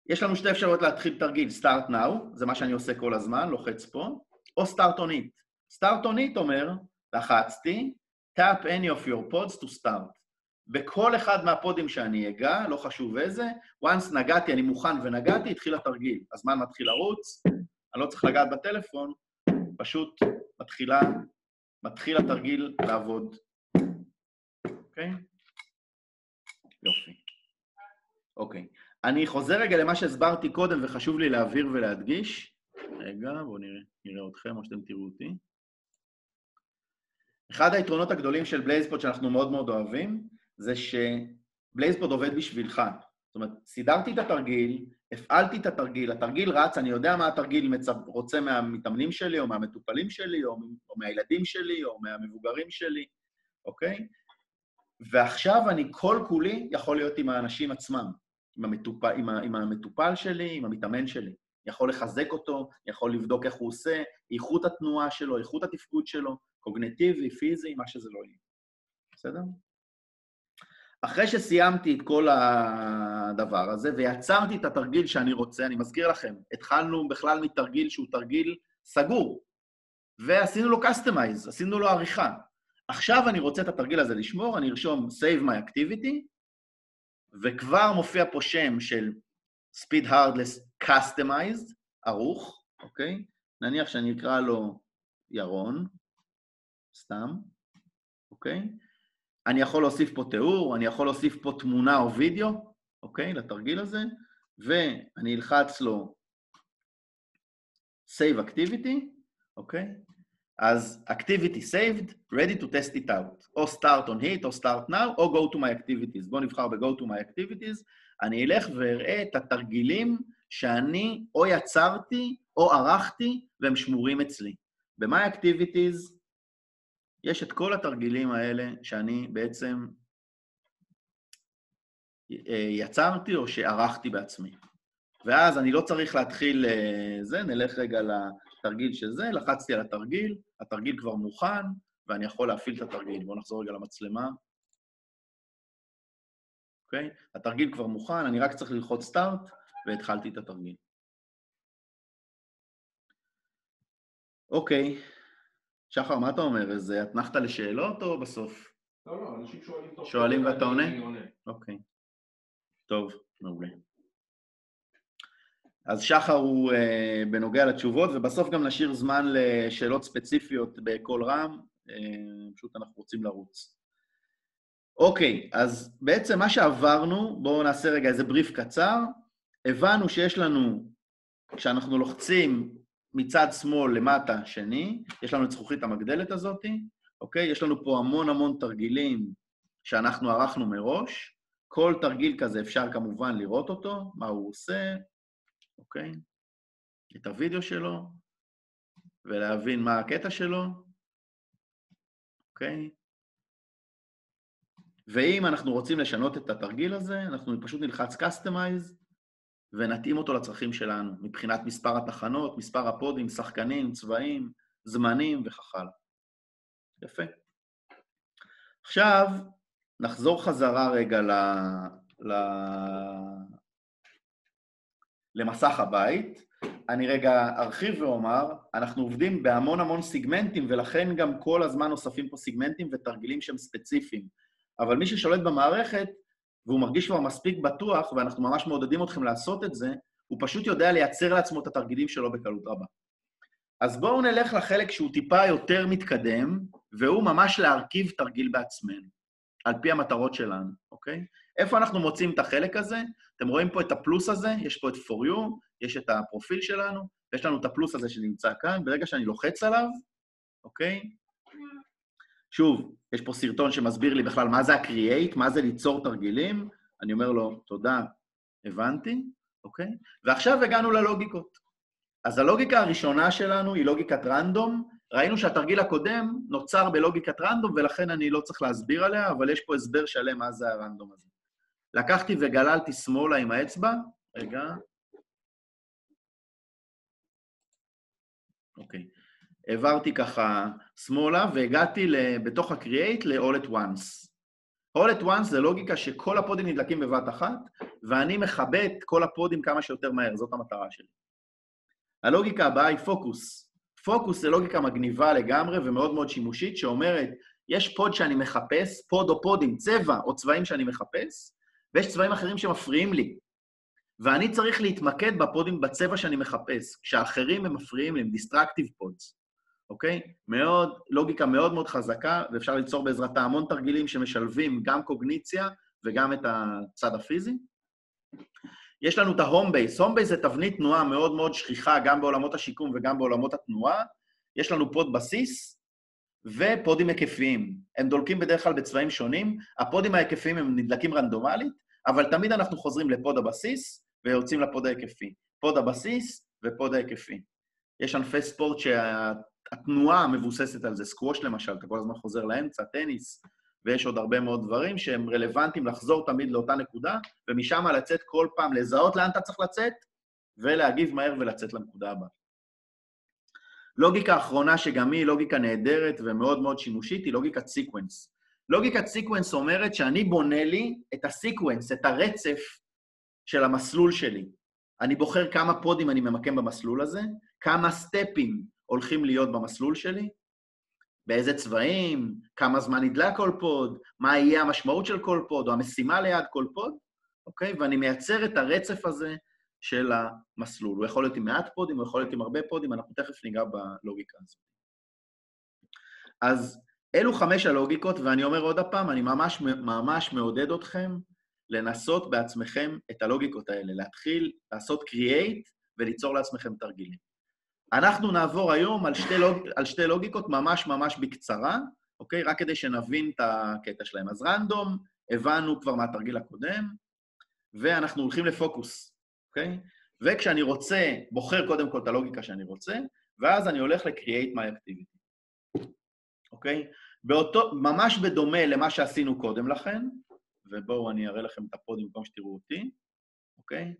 יש לנו 2 אפשרויות להתחיל תרגיל, start now, זה מה שאני עושה כל הזמן, לוחץ פה, או start on it. start on it אומר, לחצתי, tap any of your pods to start. בכל אחד מהפודים שאני אגע, לא חשוב איזה, once נגעתי, אני מוכן ונגעתי, התחיל התרגיל. הזמן מתחיל לרוץ, אני לא צריך לגעת בטלפון, פשוט מתחיל התרגיל לעבוד. אוקיי? יופי. אוקיי. אני חוזר רגע למה שהסברתי קודם, וחשוב לי להבהיר ולהדגיש. רגע, בואו נראה אתכם, או שאתם תראו אותי. אחד היתרונות הגדולים של בלייזפוד שאנחנו מאוד מאוד אוהבים, זה שבלייזפוד עובד בשבילך. זאת אומרת, סידרתי את התרגיל, הפעלתי את התרגיל, התרגיל רץ, אני יודע מה התרגיל רוצה מהמתאמנים שלי, או מהמטופלים שלי, או מהילדים שלי, או מהמבוגרים שלי, אוקיי? ועכשיו אני כל כולי יכול להיות עם האנשים עצמם, עם המטופל שלי, עם המתאמן שלי. יכול לחזק אותו, יכול לבדוק איך הוא עושה, איכות התנועה שלו, איכות התפקוד שלו, קוגניטיבי, פיזי, מה שזה לא יהיה. בסדר? אחרי שסיימתי את כל הדבר הזה, ויצרתי את התרגיל שאני רוצה, אני מזכיר לכם, התחלנו בכלל מתרגיל שהוא תרגיל סגור, ועשינו לו customize, עשינו לו עריכה. עכשיו אני רוצה את התרגיל הזה לשמור, אני ארשום save my activity, וכבר מופיע פה שם של speed hardless customized, ערוך, אוקיי? נניח שאני אקרא לו ירון, סתם, אוקיי? אני יכול להוסיף פה תיאור, אני יכול להוסיף פה תמונה או וידאו, אוקיי? לתרגיל הזה, ואני אלחץ לו save activity, אוקיי? אז activity saved, ready to test it out. או start on hit, או start now, או go to my activities. בואו נבחר ב-go to my activities. אני אלך ואראה את התרגילים שאני או יצרתי או ערכתי, והם שמורים אצלי. ב-my activities יש את כל התרגילים האלה שאני בעצם יצרתי או שערכתי בעצמי. ואז אני לא צריך להתחיל זה, נלך רגע לתרגיל של זה, לחצתי על התרגיל, התרגיל כבר מוכן, ואני יכול להפעיל את התרגיל. בואו נחזור רגע למצלמה. אוקיי? התרגיל כבר מוכן, אני רק צריך ללחוץ סטארט, והתחלתי את התרגיל. אוקיי. שחר, מה אתה אומר? איזה התנחת לשאלות או בסוף? לא, אנשים שואלים תוך... שואלים ואתה עונה? אני עונה. אוקיי. טוב, מעולה. אז שחר הוא בנוגע לתשובות, ובסוף גם נשאיר זמן לשאלות ספציפיות בכל רם, פשוט אנחנו רוצים לרוץ. אוקיי, אז בעצם מה שעברנו, בואו נעשה רגע איזה בריף קצר, הבנו שיש לנו, כשאנחנו לוחצים מצד שמאל למטה שני, יש לנו את זכוכית המגדלת הזאת, אוקיי? יש לנו פה המון המון תרגילים שאנחנו ערכנו מראש, כל תרגיל כזה אפשר כמובן לראות אותו, מה הוא עושה, אוקיי? את הוידאו שלו, ולהבין מה הקטע שלו, אוקיי? ואם אנחנו רוצים לשנות את התרגיל הזה, אנחנו פשוט נלחץ Customize, ונתאים אותו לצרכים שלנו, מבחינת מספר התחנות, מספר הפודים, שחקנים, צבעים, זמנים וכך הלאה. יפה. עכשיו, נחזור חזרה רגע למסך הבית. אני רגע ארחיב ואומר, אנחנו עובדים בהמון המון סיגמנטים, ולכן גם כל הזמן נוספים פה סיגמנטים ותרגילים שהם ספציפיים. אבל מי ששולט במערכת, והוא מרגיש כבר מספיק בטוח, ואנחנו ממש מעודדים אתכם לעשות את זה, הוא פשוט יודע לייצר לעצמו את התרגילים שלו בקלות רבה. אז בואו נלך לחלק שהוא טיפה יותר מתקדם, והוא ממש להרכיב תרגיל בעצמנו, על פי המטרות שלנו, אוקיי? איפה אנחנו מוצאים את החלק הזה? אתם רואים פה את הפלוס הזה, יש פה את for you, יש את הפרופיל שלנו, ויש לנו את הפלוס הזה שנמצא כאן, ברגע שאני לוחץ עליו, אוקיי? שוב, יש פה סרטון שמסביר לי בכלל מה זה ה-create, מה זה ליצור תרגילים, אני אומר לו, תודה, הבנתי, אוקיי? ועכשיו הגענו ללוגיקות. אז הלוגיקה הראשונה שלנו היא לוגיקת רנדום, ראינו שהתרגיל הקודם נוצר בלוגיקת רנדום, ולכן אני לא צריך להסביר עליה, אבל יש פה הסבר שלם מה זה הרנדום הזה. לקחתי וגללתי שמאלה עם האצבע, רגע. אוקיי. העברתי ככה שמאלה, והגעתי בתוך ה-create ל-all at once. all at once זה לוגיקה שכל הפודים נדלקים בבת אחת, ואני מכבה את כל הפודים כמה שיותר מהר, זאת המטרה שלי. הלוגיקה הבאה היא פוקוס. פוקוס זה לוגיקה מגניבה לגמרי ומאוד מאוד שימושית, שאומרת, יש פוד שאני מחפש, פוד או פודים, צבע או צבעים שאני מחפש, ויש צבעים אחרים שמפריעים לי. ואני צריך להתמקד בפודים בצבע שאני מחפש, כשאחרים הם מפריעים לי, הם דיסטרקטיב פודס. אוקיי? מאוד, לוגיקה מאוד מאוד חזקה, ואפשר ליצור בעזרתה המון תרגילים שמשלבים גם קוגניציה וגם את הצד הפיזי. יש לנו את ההום בייס. הום בייס זה תבנית תנועה מאוד מאוד שכיחה, גם בעולמות השיקום וגם בעולמות התנועה. יש לנו פוד בסיס ופודים היקפיים. הם דולקים בדרך כלל בצבעים שונים. הפודים ההיקפיים הם נדלקים רנדומלית, אבל תמיד אנחנו חוזרים לפוד הבסיס ויוצאים לפוד ההיקפי. פוד הבסיס ופוד ההיקפי. יש ענפי ספורט שהתנועה מבוססת על זה, סקווש למשל, אתה כל הזמן חוזר לאמצע, טניס, ויש עוד הרבה מאוד דברים שהם רלוונטיים לחזור תמיד לאותה נקודה, ומשם לצאת כל פעם, לזהות לאן אתה צריך לצאת, ולהגיב מהר ולצאת לנקודה הבאה. לוגיקה האחרונה שגם היא לוגיקה נהדרת ומאוד מאוד שימושית, היא לוגיקת סיקוונס. לוגיקת סיקוונס אומרת שאני בונה לי את הסיקוונס, את הרצף של המסלול שלי. אני בוחר כמה פודים אני ממקם במסלול הזה, כמה סטפים הולכים להיות במסלול שלי, באיזה צבעים, כמה זמן נדלק כל פוד, מה יהיה המשמעות של כל פוד, או המשימה ליד כל פוד, אוקיי? ואני מייצר את הרצף הזה של המסלול. הוא יכול להיות עם מעט פודים, הוא יכול להיות עם הרבה פודים, אנחנו תכף ניגע בלוגיקה הזאת. אז אלו 5 הלוגיקות, ואני אומר עוד הפעם, אני ממש מעודד אתכם לנסות בעצמכם את הלוגיקות האלה, להתחיל לעשות create וליצור לעצמכם תרגילים. אנחנו נעבור היום על שתי לוגיקות ממש בקצרה, אוקיי? רק כדי שנבין את הקטע שלהם. אז רנדום, הבנו כבר מהתרגיל הקודם, ואנחנו הולכים לפוקוס, אוקיי? וכשאני רוצה, בוחר קודם כל את הלוגיקה שאני רוצה, ואז אני הולך ל-create my activity, אוקיי? ממש בדומה למה שעשינו קודם לכן, ובואו אני אראה לכם את הפודים במקום שתראו אותי, אוקיי?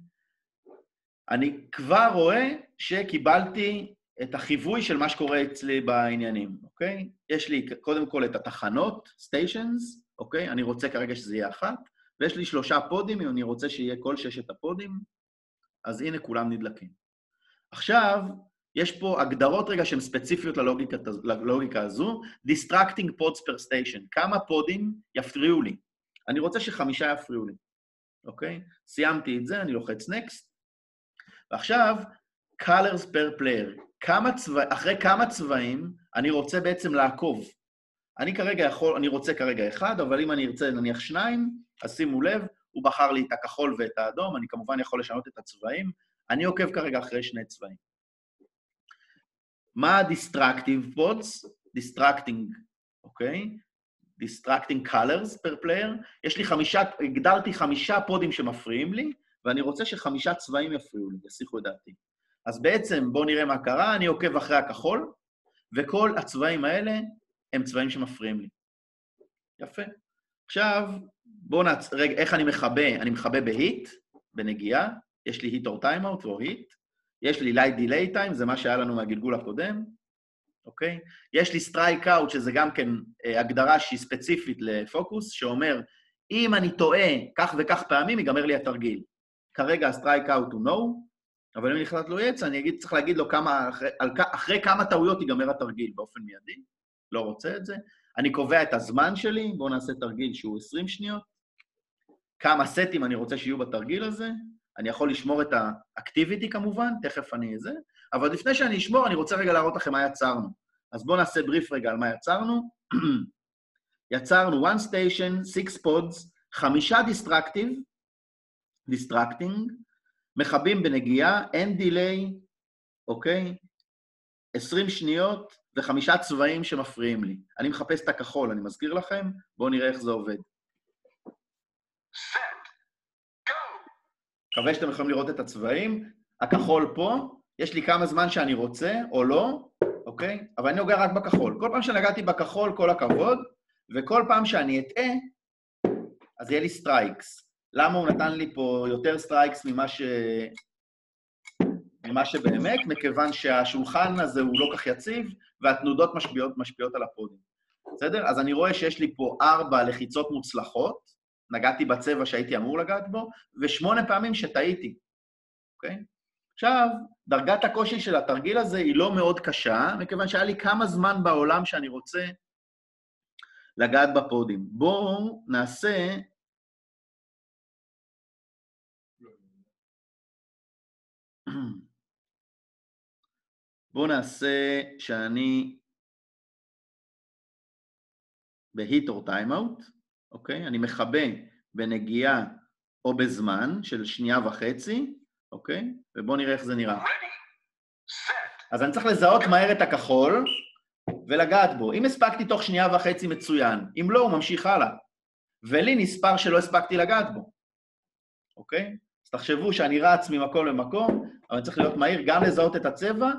אני כבר רואה שקיבלתי את החיווי של מה שקורה אצלי בעניינים, אוקיי? יש לי קודם כל את התחנות, stations, אוקיי? אני רוצה כרגע שזה יהיה אחת, ויש לי 3 פודים, אם אני רוצה שיהיה כל 6 הפודים, אז הנה כולם נדלקים. עכשיו, יש פה הגדרות רגע שהן ספציפיות ללוגיקה הזו, distracting pods per station, כמה פודים יפריעו לי. אני רוצה ש5 יפריעו לי, אוקיי? סיימתי את זה, אני לוחץ next, ועכשיו, colors per player, אחרי כמה צבעים אני רוצה בעצם לעקוב. אני רוצה כרגע 1, אבל אם אני ארצה נניח 2, אז שימו לב, הוא בחר לי את הכחול ואת האדום, אני כמובן יכול לשנות את הצבעים, אני עוקב כרגע אחרי 2 צבעים. מה ה-distractive pods? distracting, אוקיי? distracting colors per player. הגדרתי 5 פודים שמפריעים לי, ואני רוצה ש5 צבעים יפריעו לי, יסיחו את דעתי. אז בעצם, בואו נראה מה קרה, אני עוקב אחרי הכחול, וכל הצבעים האלה הם צבעים שמפריעים לי. יפה. עכשיו, בואו נעצר, איך אני מכבה? אני מכבה בהיט, בנגיעה, יש לי היט או טיימאוט או היט, יש לי light delay time, זה מה שהיה לנו מהגלגול הקודם, אוקיי? יש לי strike out, שזה גם כן הגדרה שהיא ספציפית לפוקוס, שאומר, אם אני טועה כך וכך פעמים, ייגמר לי התרגיל. כרגע ה-strike out הוא no, אבל אם נכנס לו יצא, צריך להגיד לו אחרי כמה טעויות ייגמר התרגיל באופן מיידי, לא רוצה את זה. אני קובע את הזמן שלי, בואו נעשה תרגיל שהוא 20 שניות. כמה סטים אני רוצה שיהיו בתרגיל הזה, אני יכול לשמור את האקטיביטי כמובן, תכף אני זה, אבל לפני שאני אשמור, אני רוצה רגע להראות לכם מה יצרנו. אז בואו נעשה בריף רגע על מה יצרנו. יצרנו 1 station, 6 pods, 5 distracting, מכבים בנגיעה, אין דיליי, אוקיי? 20 שניות ו5 צבעים שמפריעים לי. אני מחפש את הכחול, אני מזכיר לכם, בואו נראה איך זה עובד. מקווה שאתם יכולים לראות את הצבעים. הכחול פה, יש לי כמה זמן שאני רוצה או לא, אוקיי? אבל אני נוגע רק בכחול. כל פעם שנגעתי בכחול, כל הכבוד, וכל פעם שאני אטעה, אז יהיה לי סטרייקס. למה הוא נתן לי פה יותר סטרייקס ממה שבאמת? מכיוון שהשולחן הזה הוא לא כך יציב, והתנודות משפיעות על הפודים. בסדר? אז אני רואה שיש לי פה 4 לחיצות מוצלחות, נגעתי בצבע שהייתי אמור לגעת בו, ו8 פעמים שטעיתי. אוקיי? עכשיו, דרגת הקושי של התרגיל הזה היא לא מאוד קשה, מכיוון שהיה לי כמה זמן בעולם שאני רוצה לגעת בפודים. בואו נעשה... בואו נעשה שאני בהיט או טיימאוט, אוקיי? אני מכבה בנגיעה או בזמן של 1.5 שניות, אוקיי? ובואו נראה איך זה נראה. אז אני צריך לזהות מהר את הכחול ולגעת בו. אם הספקתי תוך 1.5 שניות מצוין, אם לא, הוא ממשיך הלאה. ולי נספר שלא הספקתי לגעת בו, אוקיי? אז תחשבו שאני רץ ממקום למקום, אבל אני צריך להיות מהיר גם לזהות את הצבע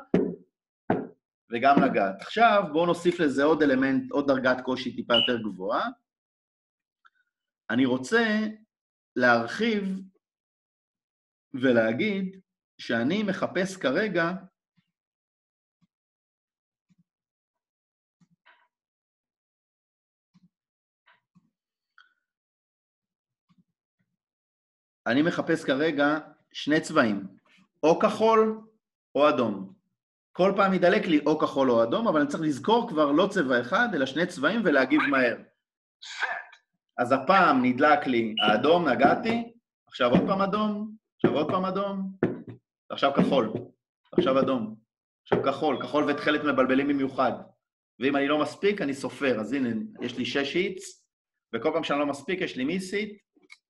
וגם לגעת. עכשיו בואו נוסיף לזה עוד אלמנט, עוד דרגת קושי טיפה יותר גבוהה. אני רוצה להרחיב ולהגיד שאני מחפש כרגע שני צבעים, או כחול או אדום. כל פעם ידלק לי או כחול או אדום, אבל אני צריך לזכור כבר לא צבע אחד, אלא 2 צבעים ולהגיב מהר. אז הפעם נדלק לי האדום, נגעתי, עכשיו עוד פעם אדום, עכשיו עוד פעם אדום, עכשיו כחול, עכשיו אדום, עכשיו כחול ותכלת מבלבלים במיוחד. ואם אני לא מספיק, אני סופר. אז הנה, יש לי 6 היטס, וכל פעם שאני לא מספיק, יש לי מיס היט,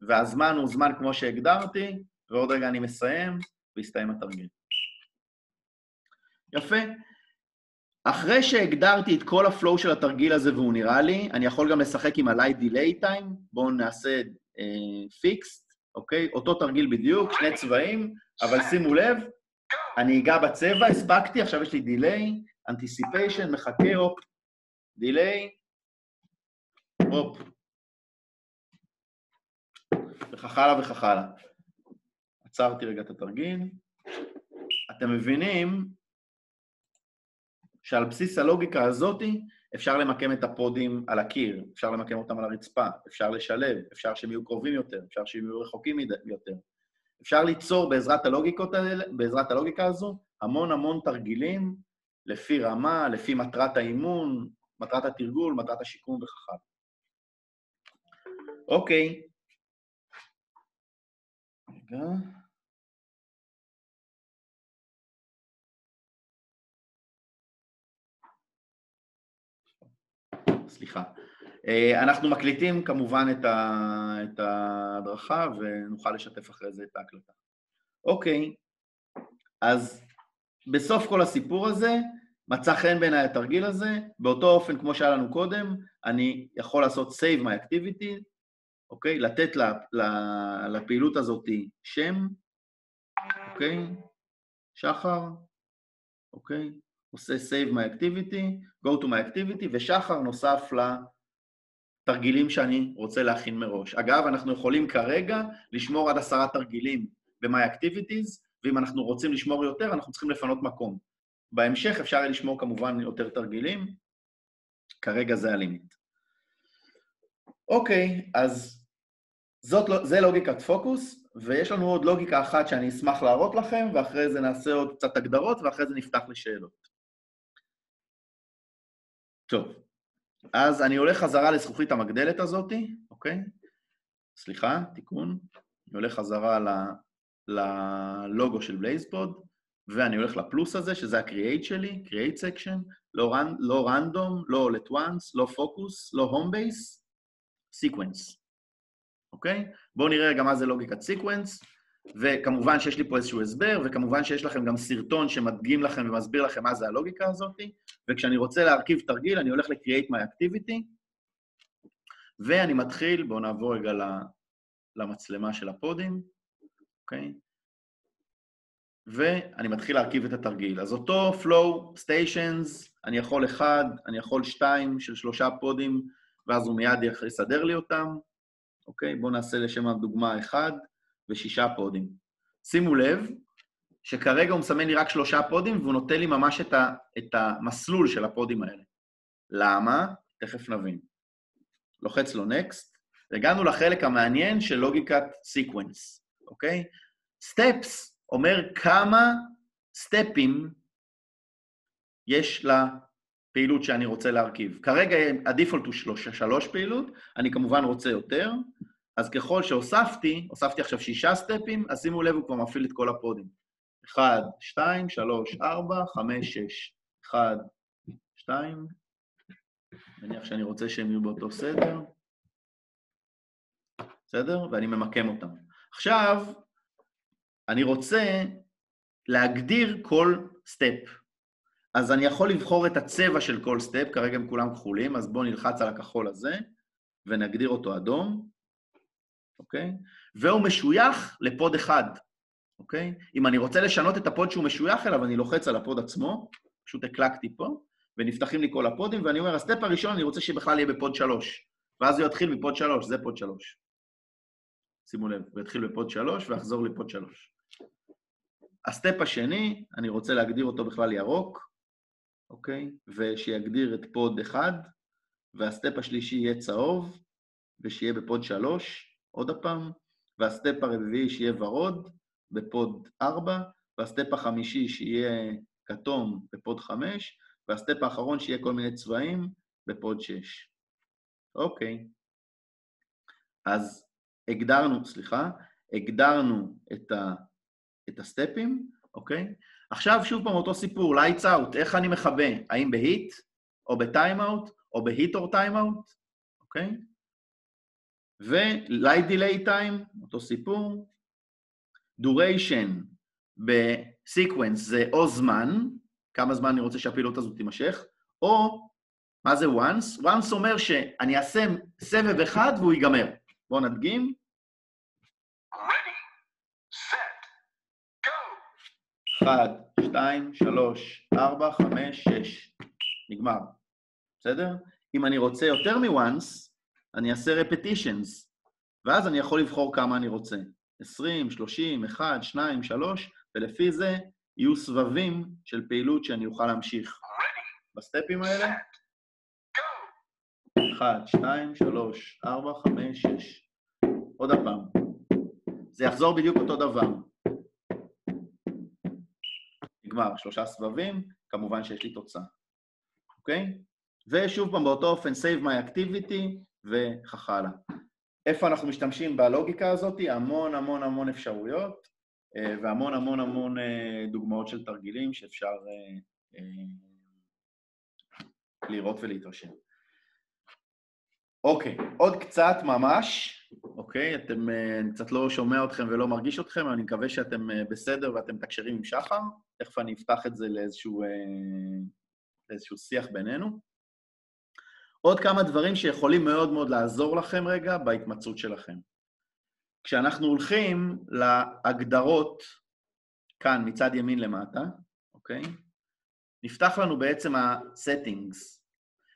והזמן הוא זמן כמו שהגדרתי, ועוד רגע אני מסיים, והסתיים התרגיל. יפה. אחרי שהגדרתי את כל הפלואו של התרגיל הזה והוא נראה לי, אני יכול גם לשחק עם ה-light delay time, בואו נעשה fixed, אוקיי? אותו תרגיל בדיוק, 2 צבעים, אבל שימו לב, אני אגע בצבע, הספקתי, עכשיו יש לי delay, anticipation, מחכה, הופ, delay, הופ, וכך הלאה וכך הלאה. עצרתי רגע את התרגיל. אתם מבינים שעל בסיס הלוגיקה הזאת אפשר למקם את הפודים על הקיר, אפשר למקם אותם על הרצפה, אפשר לשלב, אפשר שהם יהיו קרובים יותר, אפשר שהם יהיו רחוקים יותר. אפשר ליצור בעזרת הלוגיקה הזו המון תרגילים לפי רמה, לפי מטרת האימון, מטרת התרגול, מטרת השיקום וכך הלאה. אוקיי. רגע. סליחה. אנחנו מקליטים כמובן את ההדרכה ונוכל לשתף אחרי זה את ההקלטה. אוקיי, אז בסוף כל הסיפור הזה, מצא חן בעיניי התרגיל הזה, באותו אופן כמו שהיה לנו קודם, אני יכול לעשות save my activity, אוקיי? לתת לפעילות הזאת שם, אוקיי? שחר, אוקיי? עושה save my activity, go to my activity, ושחר נוסף לתרגילים שאני רוצה להכין מראש. אגב, אנחנו יכולים כרגע לשמור עד 10 תרגילים ב-my activities, ואם אנחנו רוצים לשמור יותר, אנחנו צריכים לפנות מקום. בהמשך אפשר לשמור כמובן יותר תרגילים, כרגע זה הלימיט. אוקיי, אז זה לוגיקת פוקוס, ויש לנו עוד לוגיקה אחת שאני אשמח להראות לכם, ואחרי זה נעשה עוד קצת הגדרות, ואחרי זה נפתח לשאלות. טוב, אז אני הולך חזרה לזכוכית המגדלת הזאת, אוקיי? סליחה, תיקון. אני הולך חזרה ללוגו של בלייזפוד, ואני הולך לפלוס הזה, שזה ה-create שלי, create section, לא random, לא all at once, לא focus, לא home base, sequence. אוקיי? בואו נראה גם מה זה לוגיקת sequence, וכמובן שיש לי פה איזשהו הסבר, וכמובן שיש לכם גם סרטון שמדגים לכם ומסביר לכם מה זה הלוגיקה הזאת, וכשאני רוצה להרכיב תרגיל, אני הולך ל-create my activity, ואני מתחיל, בואו נעבור רגע למצלמה של הפודים, אוקיי? ואני מתחיל להרכיב את התרגיל. אז אותו flow stations, אני יכול 1, אני יכול 2 של 3 פודים, ואז הוא מיד יסדר לי אותם. אוקיי? בואו נעשה לשם הדוגמה 1 ו6 פודים. שימו לב שכרגע הוא מסמן לי רק 3 פודים, והוא נותן לי ממש את המסלול של הפודים האלה. למה? תכף נבין. לוחץ לו next, והגענו לחלק המעניין של לוגיקת sequence. אוקיי? steps אומר כמה סטפים יש לפעילות שאני רוצה להרכיב. כרגע הדיפולט הוא 3 פעילות, אני כמובן רוצה יותר, אז ככל שהוספתי עכשיו 6 סטפים, אז שימו לב, הוא כבר מפעיל את כל הפודים. 1, 2, 3, 4, 5, 6. 1, 2, מניח שאני רוצה שהם יהיו באותו סדר. בסדר? ואני ממקם אותם. עכשיו, אני רוצה להגדיר כל סטפ. אז אני יכול לבחור את הצבע של כל סטפ, כרגע הם כולם כחולים, אז בואו נלחץ על הכחול הזה, ונגדיר אותו אדום, אוקיי? והוא משוייך לפוד אחד, אוקיי? אם אני רוצה לשנות את הפוד שהוא משוייך אליו, אני לוחץ על הפוד עצמו, פשוט הקלקתי פה, ונפתחים לי כל הפודים, ואני אומר, הסטפ הראשון אני רוצה שבכלל יהיה בפוד 3, ואז הוא יתחיל מפוד 3, זה פוד 3. שימו לב, הוא יתחיל בפוד 3 ויחזור לפוד 3. הסטפ השני, אני רוצה להגדיר אותו בכלל ירוק, אוקיי? ושיגדיר את פוד 1, והסטפ השלישי יהיה צהוב, ושיהיה בפוד 3, עוד הפעם, והסטפ הרביעי שיהיה ורוד, בפוד 4, והסטפ החמישי שיהיה כתום בפוד 5, והסטפ האחרון שיהיה כל מיני צבעים בפוד 6. אוקיי. אז הגדרנו את הסטפים, אוקיי? עכשיו שוב פעם אותו סיפור, lights out, איך אני מכבה? האם בהיט, או בטיימאוט, או בהיט או טיימאוט, אוקיי? ו-light delay time, אותו סיפור. duration ב-sequence זה או זמן, כמה זמן אני רוצה שהפעילות הזאת תימשך, או, מה זה once? once אומר שאני אעשה סבב אחד והוא ייגמר. בואו נדגים. Ready, set, go. 1, 2, 3, 4, 5, 6. נגמר. בסדר? אם אני רוצה יותר מ-once, אני אעשה repetitions, ואז אני יכול לבחור כמה אני רוצה. 20, 30, 1, 2, 3, ולפי זה יהיו סבבים של פעילות שאני אוכל להמשיך בסטפים האלה. 1, 2, 3, 4, 5, 6. עוד הפעם. זה יחזור בדיוק אותו דבר. נגמר, 3 סבבים, כמובן שיש לי תוצאה. אוקיי? ושוב פעם, באותו אופן, save my activity וכך הלאה. איפה אנחנו משתמשים בלוגיקה הזאת? המון המון המון אפשרויות, והמון המון המון דוגמאות של תרגילים שאפשר לראות ולהתרשם. אוקיי, עוד קצת ממש, אוקיי? אני קצת לא שומע אתכם ולא מרגיש אתכם, אני מקווה שאתם בסדר ואתם תקשרים עם שחר. תכף אני אפתח את זה לאיזשהו שיח בינינו. עוד כמה דברים שיכולים מאוד מאוד לעזור לכם רגע בהתמצאות שלכם. כשאנחנו הולכים להגדרות, כאן מצד ימין למטה, אוקיי? נפתח לנו בעצם ה-settings.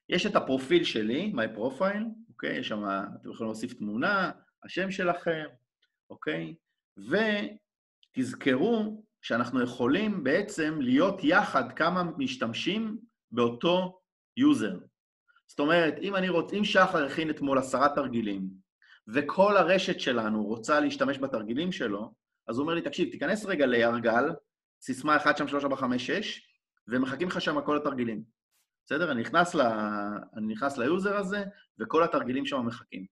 יש את הפרופיל שלי, my profile, אוקיי? יש שם, אתם יכולים להוסיף תמונה, השם שלכם, אוקיי? ותזכרו שאנחנו יכולים בעצם להיות יחד כמה משתמשים באותו user. זאת אומרת, אם שחר הכין אתמול 10 תרגילים, וכל הרשת שלנו רוצה להשתמש בתרגילים שלו, אז הוא אומר לי, תקשיב, תיכנס רגע לירגל, סיסמה 1, 2, 3, 4, 5, 6, ומחכים לך שם כל התרגילים. בסדר? אני נכנס ליוזר הזה, וכל התרגילים שם מחכים.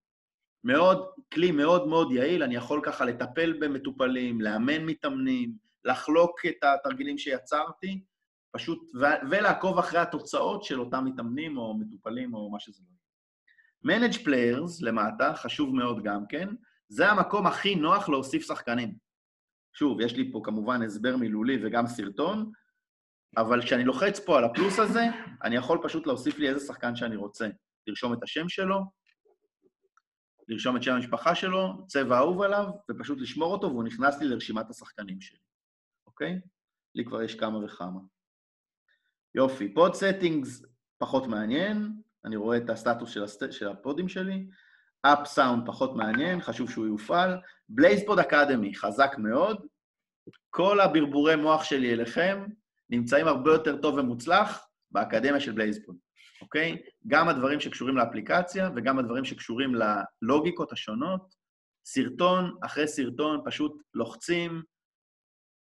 כלי מאוד מאוד יעיל, אני יכול ככה לטפל במטופלים, לאמן מתאמנים, לחלוק את התרגילים שיצרתי, פשוט, ולעקוב אחרי התוצאות של אותם מתאמנים או מטופלים או מה שזה לא. Manage Players למטה, חשוב מאוד גם כן, זה המקום הכי נוח להוסיף שחקנים. שוב, יש לי פה כמובן הסבר מילולי וגם סרטון, אבל כשאני לוחץ פה על הפלוס הזה, אני יכול פשוט להוסיף לי איזה שחקן שאני רוצה. לרשום את השם שלו, לרשום את שם המשפחה שלו, צבע אהוב עליו, ופשוט לשמור אותו, והוא נכנס לי לרשימת השחקנים שלי. אוקיי? לי כבר יש כמה וכמה. יופי, פוד סטינגס פחות מעניין, אני רואה את הסטטוס של הפודים שלי, אפ סאונד פחות מעניין, חשוב שהוא יופעל, בלייזפוד אקדמי, חזק מאוד, כל הברבורי מוח שלי אליכם נמצאים הרבה יותר טוב ומוצלח באקדמיה של בלייזפוד, אוקיי? גם הדברים שקשורים לאפליקציה וגם הדברים שקשורים ללוגיקות השונות, סרטון אחרי סרטון פשוט לוחצים,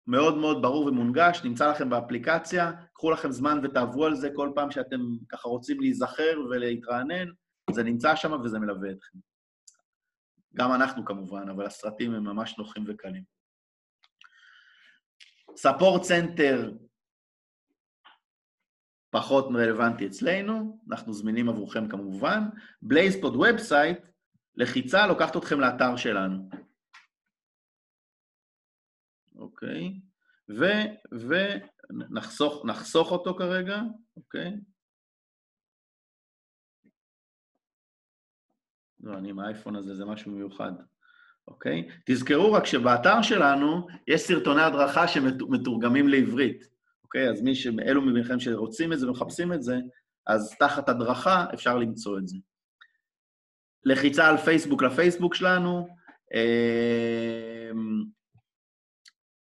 מאוד מאוד ברור ומונגש, נמצא לכם באפליקציה, קחו לכם זמן ותעברו על זה כל פעם שאתם ככה רוצים להיזכר ולהתרענן, זה נמצא שם וזה מלווה אתכם. גם אנחנו כמובן, אבל הסרטים הם ממש נוחים וקלים. ספורט סנטר פחות רלוונטי אצלנו, אנחנו זמינים עבורכם כמובן. בלייזפוד ובסייט, לחיצה לוקחת אתכם לאתר שלנו. אוקיי, ונחסוך אותו כרגע, אוקיי. לא, אני עם האייפון הזה, זה משהו מיוחד, אוקיי. תזכרו רק שבאתר שלנו יש סרטוני הדרכה שמתורגמים לעברית, אוקיי, אז אלו מכם שרוצים את זה ומחפשים את זה, אז תחת הדרכה אפשר למצוא את זה. לחיצה על פייסבוק לפייסבוק שלנו,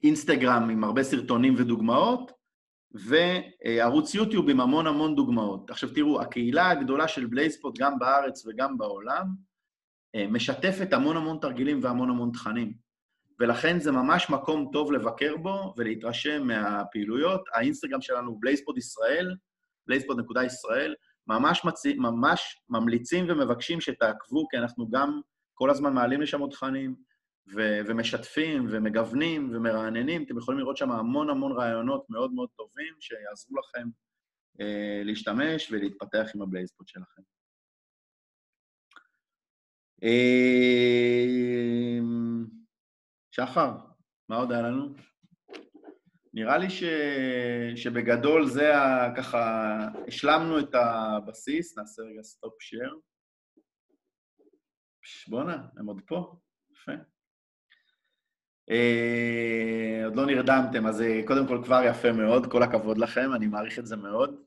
אינסטגרם עם הרבה סרטונים ודוגמאות, וערוץ יוטיוב עם המון המון דוגמאות. עכשיו תראו, הקהילה הגדולה של בלייזפוד, גם בארץ וגם בעולם, משתפת המון המון תרגילים והמון המון תכנים. ולכן זה ממש מקום טוב לבקר בו ולהתרשם מהפעילויות. האינסטגרם שלנו, בלייזפוד ישראל, בלייזפוד.ישראל, ממש ממליצים ומבקשים שתעקבו, כי אנחנו גם כל הזמן מעלים לשם עוד תכנים, ומשתפים ומגוונים ומרעננים. אתם יכולים לראות שם המון המון רעיונות מאוד מאוד טובים שיעזרו לכם להשתמש ולהתפתח עם הבלייזפוד שלכם. שחר, מה עוד היה לנו? נראה לי שבגדול זה ככה, השלמנו את הבסיס, נעשה רגע סטופ שייר. בוא'נה, הם עוד פה, יפה. עוד לא נרדמתם, אז קודם כל כבר יפה מאוד, כל הכבוד לכם, אני מעריך את זה מאוד.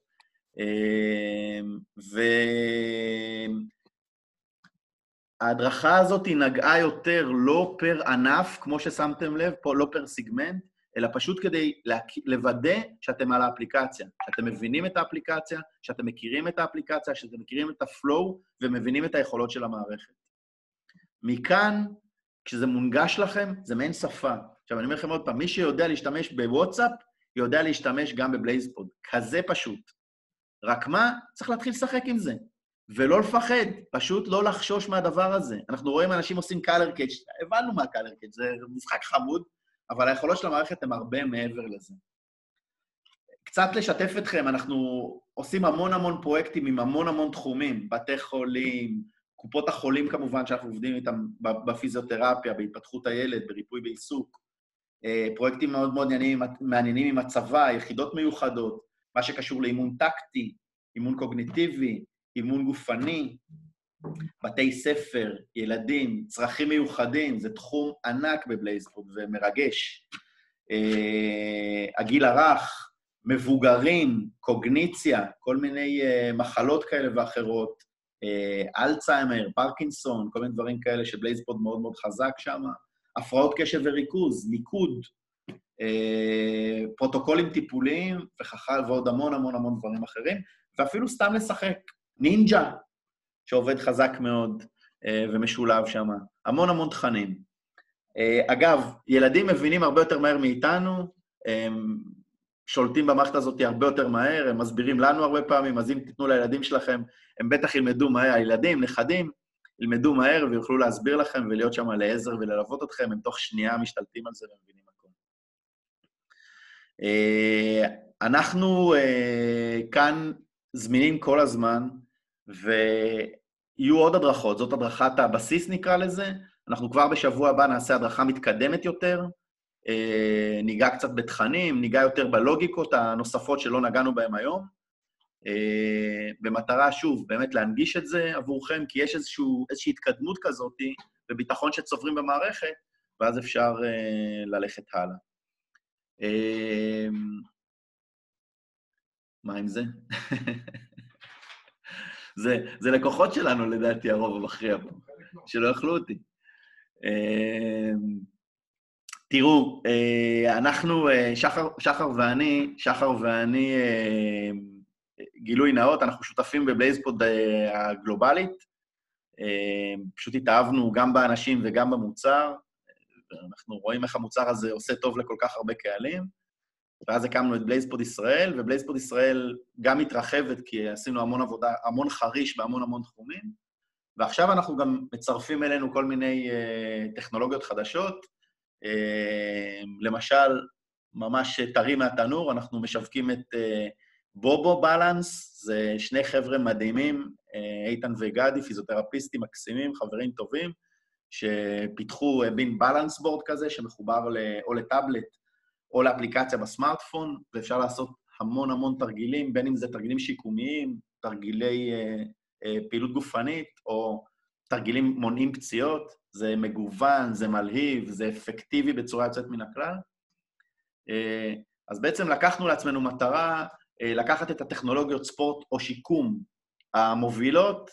וההדרכה הזאת היא נגעה יותר לא פר ענף, כמו ששמתם לב, פה לא פר סיגמנט, אלא פשוט כדי לוודא שאתם על האפליקציה, שאתם מבינים את האפליקציה, שאתם מכירים את האפליקציה, שאתם מכירים את הפלואו ומבינים את היכולות של המערכת. מכאן, כשזה מונגש לכם, זה מעין שפה. עכשיו, אני אומר לכם עוד פעם, מי שיודע להשתמש בוואטסאפ, יודע להשתמש גם בבלייזפוד. כזה פשוט. רק מה? צריך להתחיל לשחק עם זה. ולא לפחד, פשוט לא לחשוש מהדבר הזה. אנחנו רואים אנשים עושים קלר קאץ', הבנו מה קלר קאץ', זה משחק חמוד, אבל היכולות של המערכת הן הרבה מעבר לזה. קצת לשתף אתכם, אנחנו עושים המון פרויקטים עם המון תחומים, בתי חולים, קופות החולים כמובן, שאנחנו עובדים איתם בפיזיותרפיה, בהתפתחות הילד, בריפוי בעיסוק, פרויקטים מאוד מעניינים עם הצבא, יחידות מיוחדות, מה שקשור לאימון טקטי, אימון קוגניטיבי, אימון גופני, בתי ספר, ילדים, צרכים מיוחדים, זה תחום ענק בבלייזפוד ומרגש. הגיל הרך, מבוגרים, קוגניציה, כל מיני מחלות כאלה ואחרות, אלצהיימר, פרקינסון, כל מיני דברים כאלה שבלייזפוד מאוד חזק שם, הפרעות קשב וריכוז, ניקוד, פרוטוקולים טיפוליים ועוד המון דברים אחרים, ואפילו סתם לשחק, נינג'ה, שעובד חזק מאוד ומשולב שם, המון תכנים. אגב, ילדים מבינים הרבה יותר מהר מאיתנו, שולטים במערכת הזאת הרבה יותר מהר, הם מסבירים לנו הרבה פעמים, אז אם תיתנו לילדים שלכם, הם בטח ילמדו מהר, הילדים, נכדים, ילמדו מהר ויוכלו להסביר לכם ולהיות שם לעזר וללוות אתכם, הם תוך שנייה משתלטים על זה ומבינים הכל. אנחנו כאן זמינים כל הזמן, ויהיו עוד הדרכות, זאת הדרכת הבסיס נקרא לזה, אנחנו כבר בשבוע הבא נעשה הדרכה מתקדמת יותר, ניגע קצת בתכנים, ניגע יותר בלוגיקות הנוספות שלא נגענו בהם היום, במטרה, שוב, באמת להנגיש את זה עבורכם, כי יש איזושהי התקדמות כזאת, וביטחון שצוברים במערכת, ואז אפשר ללכת הלאה. מה עם זה? זה לקוחות שלנו, לדעתי, הרוב המכריע פה, שלא אכלו אותי. תראו, אנחנו, שחר ואני, גילוי נאות, אנחנו שותפים בבלייזפוד הגלובלית, פשוט התאהבנו גם באנשים וגם במוצר, ואנחנו רואים איך המוצר הזה עושה טוב לכל כך הרבה קהלים, ואז הקמנו את בלייזפוד ישראל, ובלייזפוד ישראל גם מתרחבת, כי עשינו המון עבודה, המון חריש בהמון תחומים, ועכשיו אנחנו גם מצרפים אלינו כל מיני טכנולוגיות חדשות, למשל, ממש טרי מהתנור, אנחנו משווקים את בובו בלנס, זה שני חבר'ה מדהימים, איתן וגדי, פיזיותרפיסטים מקסימים, חברים טובים, שפיתחו בין בלנס בורד כזה, שמחובר או לטאבלט או לאפליקציה בסמארטפון, ואפשר לעשות המון תרגילים, בין אם זה תרגילים שיקומיים, תרגילי פעילות גופנית, או תרגילים מונעים פציעות, זה מגוון, זה מלהיב, זה אפקטיבי בצורה יוצאת מן הכלל. אז בעצם לקחנו לעצמנו מטרה, לקחת את הטכנולוגיות ספורט או שיקום המובילות,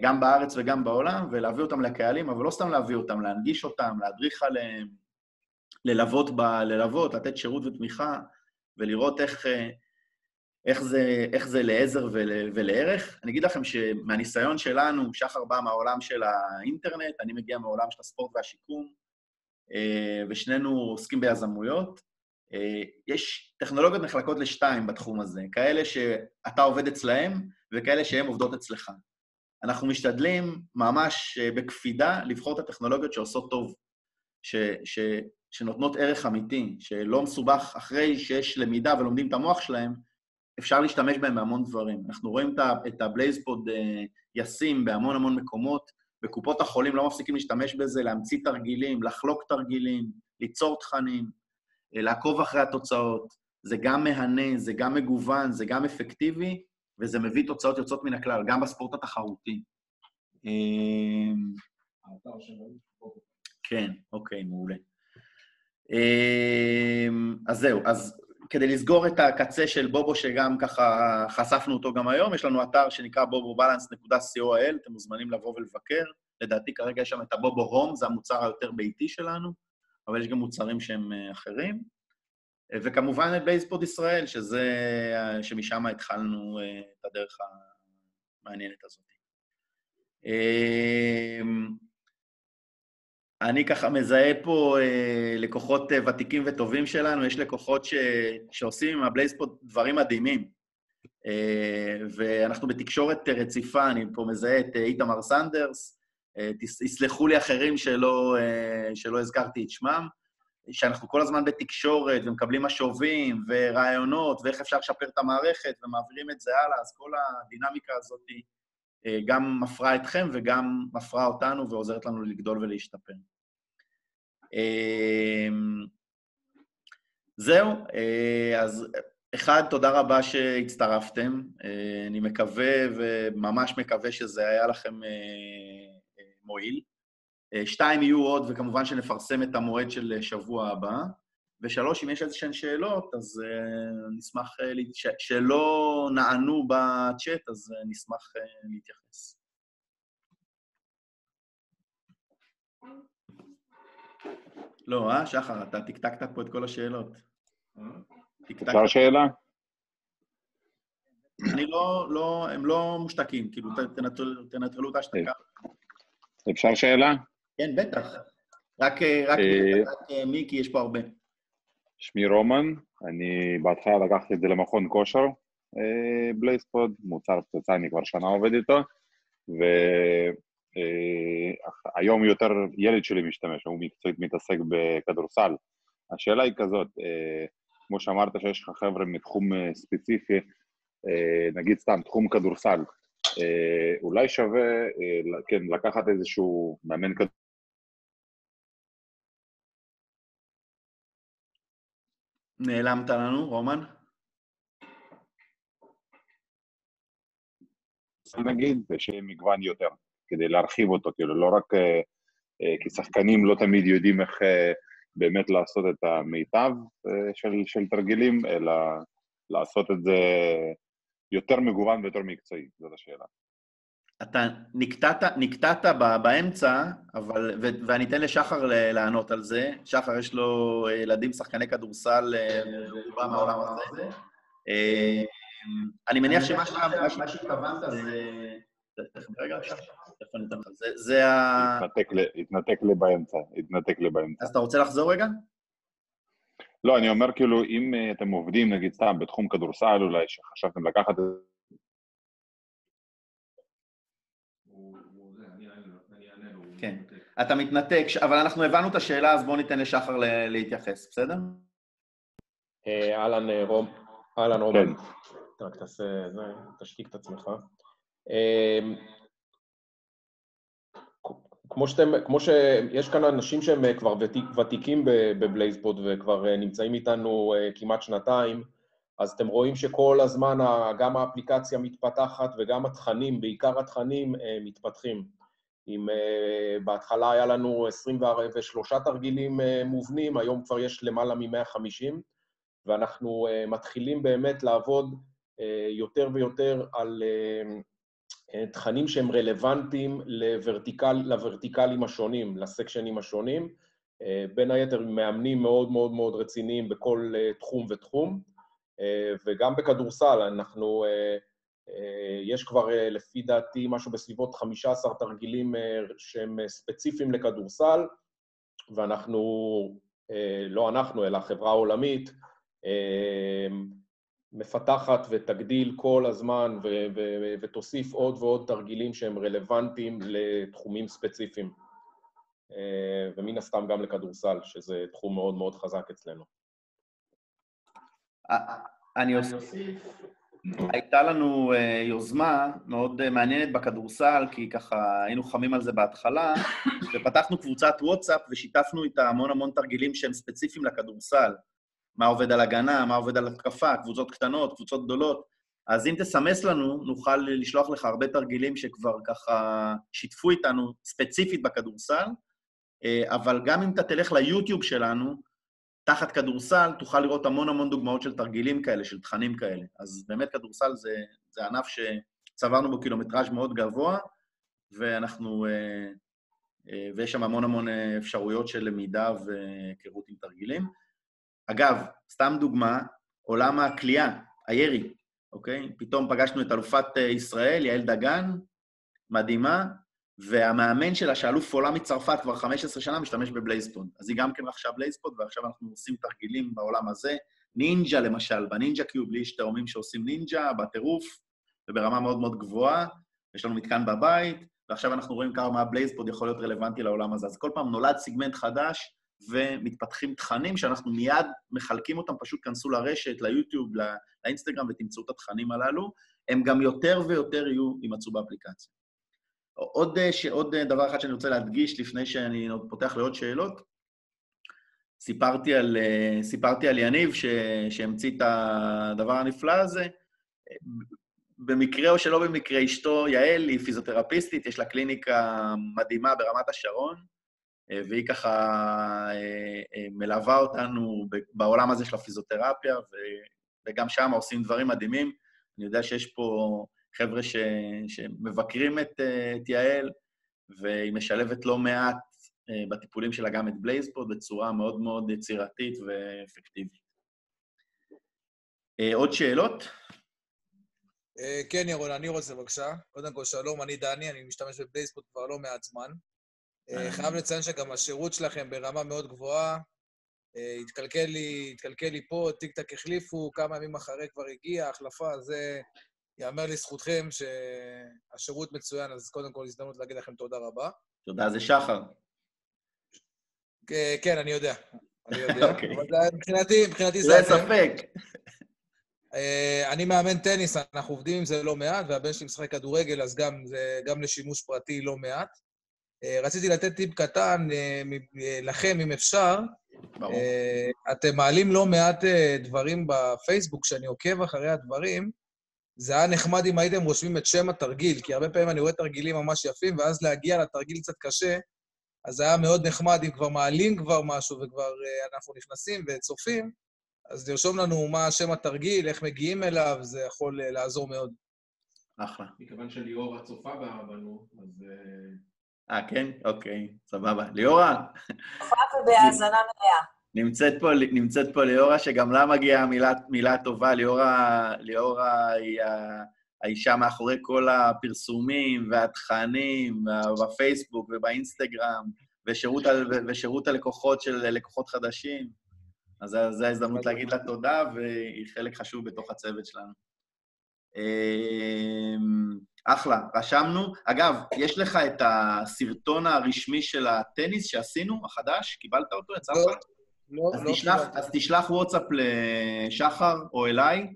גם בארץ וגם בעולם, ולהביא אותם לקהלים, אבל לא סתם להביא אותם, להנגיש אותם, להדריך עליהם, ללוות, לתת שירות ותמיכה, ולראות איך זה לעזר ולערך. אני אגיד לכם שמהניסיון שלנו, שחר בא מהעולם של האינטרנט, אני מגיע מהעולם של הספורט והשיקום, ושנינו עוסקים ביזמויות. יש טכנולוגיות נחלקות לשתיים בתחום הזה, כאלה שאתה עובד אצלהם, וכאלה שהן עובדות אצלך. אנחנו משתדלים ממש בקפידה לבחור את הטכנולוגיות שעושות טוב, שנותנות ערך אמיתי, שלא מסובך אחרי שיש למידה ולומדים את המוח שלהם, אפשר להשתמש בהם בהמון דברים. אנחנו רואים את הבלייזפוד ישים בהמון מקומות, בקופות החולים לא מפסיקים להשתמש בזה, להמציא תרגילים, לחלוק תרגילים, ליצור תכנים, לעקוב אחרי התוצאות. זה גם מהנה, זה גם מגוון, זה גם אפקטיבי, וזה מביא תוצאות יוצאות מן הכלל, גם בספורט התחרותי. כן, אוקיי, מעולה. אז זהו, אז כדי לסגור את הקצה של בובו, שגם ככה חשפנו אותו גם היום, יש לנו אתר שנקרא bobobalance.co.il, אתם מוזמנים לבוא ולבקר. לדעתי כרגע יש שם את הבובו הום, זה המוצר היותר ביתי שלנו, אבל יש גם מוצרים שהם אחרים. וכמובן את בלייזפוד ישראל, שמשם התחלנו את הדרך המעניינת הזאת. אני ככה מזהה פה לקוחות ותיקים וטובים שלנו, יש לקוחות שעושים עם הבלייזפוד דברים מדהימים, ואנחנו בתקשורת רציפה, אני פה מזהה את איתמר סנדרס, יסלחו לי אחרים שלא הזכרתי את שמם, שאנחנו כל הזמן בתקשורת ומקבלים משובים ורעיונות ואיך אפשר לשפר את המערכת ומעבירים את זה הלאה, אז כל הדינמיקה הזאת גם מפרה אתכם וגם מפרה אותנו ועוזרת לנו לגדול ולהשתפר. זהו, אז אחד, תודה רבה שהצטרפתם, אני מקווה וממש מקווה שזה היה לכם מועיל. 2, יהיו עוד, וכמובן שנפרסם את המועד של שבוע הבא. ו3, אם יש איזשהן שאלות, אז נשמח, שלא נענו בצ'אט, אז נשמח להתייחס. לא, שחר, אתה תקתקת פה את כל השאלות. אפשר שאלה? הם לא מושתקים, כאילו, תנטרלו את ההשתקה. אפשר שאלה? כן, בטח. רק מי, כי יש פה הרבה. שמי רומן, אני בהתחלה לקחתי את זה למכון כושר, בלייזפוד, מוצר פצצה, אני כבר שנה עובד איתו, והיום יותר ילד שלי משתמש, הוא מקצועית מתעסק בכדורסל. השאלה היא כזאת, כמו שאמרת שיש לך חבר'ה מתחום ספציפי, נגיד סתם תחום כדורסל, אולי שווה כן, לקחת איזשהו מאמן כדורסל, נעלמת לנו, רומן? נגיד, ושיהיה מגוון יותר, כדי להרחיב אותו, כאילו, לא רק כי שחקנים לא תמיד יודעים איך באמת לעשות את המיטב של תרגילים, אלא לעשות את זה יותר מגוון ויותר מקצועי, זאת השאלה. אתה נקטעת באמצע, ואני אתן לשחר לענות על זה. שחר יש לו ילדים שחקני כדורסל ברובם מהעולם הזה. אני מניח שמה שהתכוונת זה... רגע, איפה אני אתן לך? זה ה... התנתק לי באמצע. אז אתה רוצה לחזור רגע? לא, אני אומר כאילו, אם אתם עובדים, נגיד סתם, בתחום כדורסל, אולי שחשבתם לקחת... כן, אתה מתנתק, אבל אנחנו הבנו את השאלה, אז בואו ניתן לשחר להתייחס, בסדר? אהלן רומן, רק תשתיק את עצמך. כמו שיש כאן אנשים שהם כבר ותיקים בבלייזפוד וכבר נמצאים איתנו כמעט שנתיים, אז אתם רואים שכל הזמן גם האפליקציה מתפתחת וגם התכנים, בעיקר התכנים, מתפתחים. אם בהתחלה היה לנו 23 תרגילים מובנים, היום כבר יש למעלה מ-150, ואנחנו מתחילים באמת לעבוד יותר ויותר על תכנים שהם רלוונטיים לוורטיקלים השונים, לסקשנים השונים, בין היתר מאמנים מאוד מאוד מאוד רציניים בכל תחום ותחום, וגם בכדורסל אנחנו... יש כבר לפי דעתי משהו בסביבות 15 תרגילים שהם ספציפיים לכדורסל, ואנחנו, לא אנחנו, אלא חברה עולמית, מפתחת ותגדיל כל הזמן ותוסיף עוד ועוד תרגילים שהם רלוונטיים לתחומים ספציפיים. ומן הסתם גם לכדורסל, שזה תחום מאוד מאוד חזק אצלנו. אני אוסיף. הייתה לנו יוזמה מאוד מעניינת בכדורסל, כי ככה היינו חמים על זה בהתחלה, ופתחנו קבוצת וואטסאפ ושיתפנו איתה המון תרגילים שהם ספציפיים לכדורסל. מה עובד על הגנה, מה עובד על התקפה, קבוצות קטנות, קבוצות גדולות. אז אם תסמס לנו, נוכל לשלוח לך הרבה תרגילים שכבר ככה שיתפו איתנו ספציפית בכדורסל, אבל גם אם אתה תלך ליוטיוב שלנו, תחת כדורסל, תוכל לראות המון דוגמאות של תרגילים כאלה, של תכנים כאלה. אז באמת כדורסל זה ענף שצברנו בו קילומטראז' מאוד גבוה, ויש שם המון אפשרויות של למידה והיכרות עם תרגילים. אגב, סתם דוגמה, עולם הקליעה, הירי, אוקיי? פתאום פגשנו את אלופת ישראל, יעל דגן, מדהימה, והמאמן שלה, שאלוף עולם מצרפת כבר 15 שנה, משתמש בבלייזפוד. אז היא גם כן רכשה בלייזפוד, ועכשיו אנחנו עושים תרגילים בעולם הזה. נינג'ה למשל, בנינג'ה קיוב, לי יש תאומים שעושים נינג'ה, בטירוף, וברמה מאוד מאוד גבוהה. יש לנו מתקן בבית, ועכשיו אנחנו רואים כמה הבלייזפוד יכול להיות רלוונטי לעולם הזה. אז כל פעם נולד סיגמנט חדש, ומתפתחים תכנים שאנחנו מיד מחלקים אותם, פשוט כנסו לרשת, ליוטיוב, לאינסטגרם, ותמצאו את התכנים הללו. הם גם יותר ויותר יימצאו באפליקציה. עוד דבר אחד שאני רוצה להדגיש, לפני שאני פותח לעוד שאלות, סיפרתי על יניב שהמציא את הדבר הנפלא הזה. במקרה או שלא במקרה, אשתו יעל היא פיזיותרפיסטית, יש לה קליניקה מדהימה ברמת השרון, והיא ככה מלווה אותנו בעולם הזה של הפיזיותרפיה, וגם שם עושים דברים מדהימים. אני יודע שיש פה חבר'ה שמבקרים את יעל, והיא משלבת לא מעט בטיפולים שלה גם את בלייזפוד, בצורה מאוד מאוד יצירתית ואפקטיבית. עוד שאלות? כן, ירון, אני רוצה בבקשה. קודם כל, שלום, אני דני, אני משתמש בבלייזפוד כבר לא מעט זמן. חייב לציין שגם השירות שלכם ברמה מאוד גבוהה. התקלקל לי פה, טיק-טק החליפו, כמה ימים אחרי כבר הגיע, החלפה, זה יאמר לזכותכם שהשירות מצוין, אז קודם כל הזדמנות להגיד לכם תודה רבה. תודה, זה שחר. כן, אני יודע. אבל מבחינתי זה... לא ספק. אני מאמן טניס, אנחנו עובדים עם זה לא מעט, והבן שלי משחק כדורגל, אז גם לשימוש פרטי לא מעט. רציתי לתת טיפ קטן לכם, אם אפשר. ברור. אתם מעלים לא מעט דברים בפייסבוק, שאני עוקב אחרי הדברים, זה היה נחמד אם הייתם רושמים את שם התרגיל, כי הרבה פעמים אני רואה תרגילים ממש יפים, ואז להגיע לתרגיל קצת קשה, אז זה היה מאוד נחמד, אם כבר מעלים כבר משהו, וכבר אנחנו נכנסים וצופים, אז לרשום לנו מה שם התרגיל, איך מגיעים אליו, זה יכול לעזור מאוד. אחלה. מכיוון שליאורה צופה בנו, אז... כן? אוקיי, סבבה. ליאורה? צופה ובהאזנה מלאה. נמצאת פה ליאורה, שגם לה מגיעה מילה טובה. ליאורה היא האישה מאחורי כל הפרסומים והתכנים בפייסבוק ובאינסטגרם, ושירות הלקוחות של לקוחות חדשים. אז זו ההזדמנות להגיד לה תודה, והיא חלק חשוב בתוך הצוות שלנו. אחלה, רשמנו. אגב, יש לך את הסרטון הרשמי של הטניס שעשינו, החדש? קיבלת אותו? יצא לך? לא. אז תשלח וואטסאפ לשחר או אליי,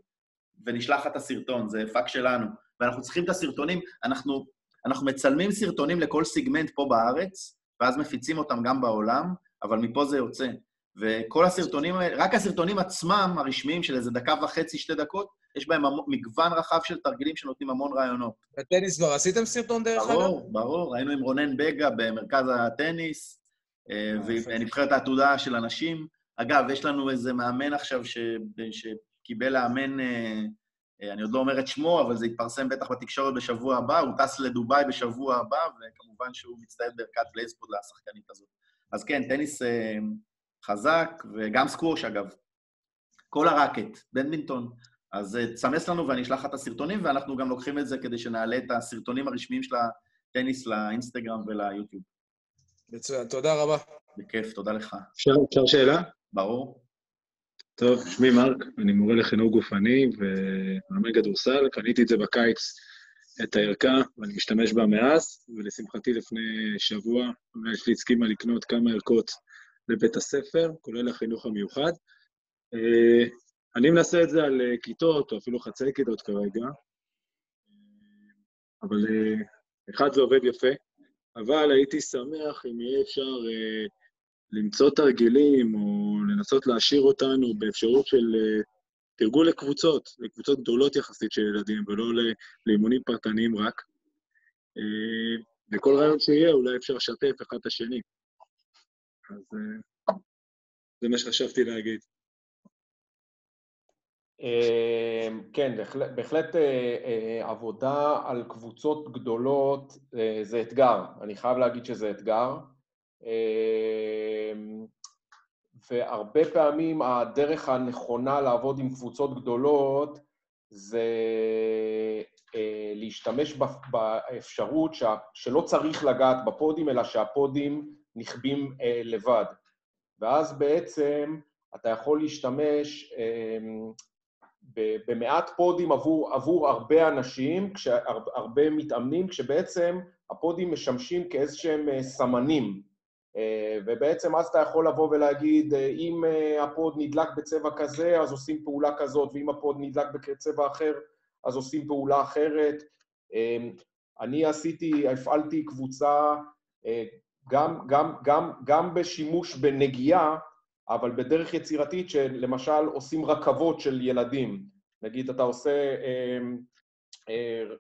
ונשלח את הסרטון, זה פאק שלנו. ואנחנו צריכים את הסרטונים, אנחנו מצלמים סרטונים לכל סיגמנט פה בארץ, ואז מפיצים אותם גם בעולם, אבל מפה זה יוצא. וכל הסרטונים, רק הסרטונים עצמם, הרשמיים של איזה דקה וחצי, 2 דקות, יש בהם מגוון רחב של תרגילים שנותנים המון רעיונות. בטניס כבר עשיתם סרטון דרך אגב? ברור. היינו עם רונן בגה במרכז הטניס, ונבחרת העתודה של אנשים. אגב, יש לנו איזה מאמן עכשיו שקיבל לאמן, אני עוד לא אומר את שמו, אבל זה יתפרסם בטח בתקשורת בשבוע הבא, הוא טס לדוביי בשבוע הבא, וכמובן שהוא מצטייד בערכת בלייזפוד לשחקנית הזאת. אז כן, טניס חזק, וגם סקווש אגב. כל הרקט, בדמינטון. אז תסמס לנו ואני אשלח את הסרטונים, ואנחנו גם לוקחים את זה כדי שנעלה את הסרטונים הרשמיים של הטניס לאינסטגרם וליוטיוב. מצוין, תודה רבה. בכיף, תודה לך. אפשר שאלה? ברור. טוב, שמי מרק, אני מורה לחינוך גופני ומאמן כדורסל, קניתי את זה בקיץ, את הערכה, ואני משתמש בה מאז, ולשמחתי לפני שבוע, המנהל שלי הסכימה לקנות כמה ערכות לבית הספר, כולל החינוך המיוחד. אני מנסה את זה על כיתות, או אפילו חצי כיתות כרגע, אבל אחד זה עובד יפה, אבל הייתי שמח אם יהיה אפשר למצוא תרגילים, או לנסות להשאיר אותנו באפשרות של תרגול לקבוצות גדולות יחסית של ילדים, ולא לאימונים פרטניים רק. וכל רעיון שיהיה, אולי אפשר לשתף אחד את השני. אז זה מה שחשבתי להגיד. כן, בהחלט עבודה על קבוצות גדולות זה אתגר. אני חייב להגיד שזה אתגר. והרבה פעמים הדרך הנכונה לעבוד עם קבוצות גדולות זה להשתמש באפשרות שלא צריך לגעת בפודים, אלא שהפודים נכבים לבד. ואז בעצם אתה יכול להשתמש במעט פודים עבור הרבה אנשים, הרבה מתאמנים, כשבעצם הפודים משמשים כאיזשהם סמנים. ובעצם אז אתה יכול לבוא ולהגיד, אם הפוד נדלק בצבע כזה, אז עושים פעולה כזאת, ואם הפוד נדלק בצבע אחר, אז עושים פעולה אחרת. אני הפעלתי קבוצה גם בשימוש בנגיעה, אבל בדרך יצירתית שלמשל עושים רכבות של ילדים. נגיד, אתה עושה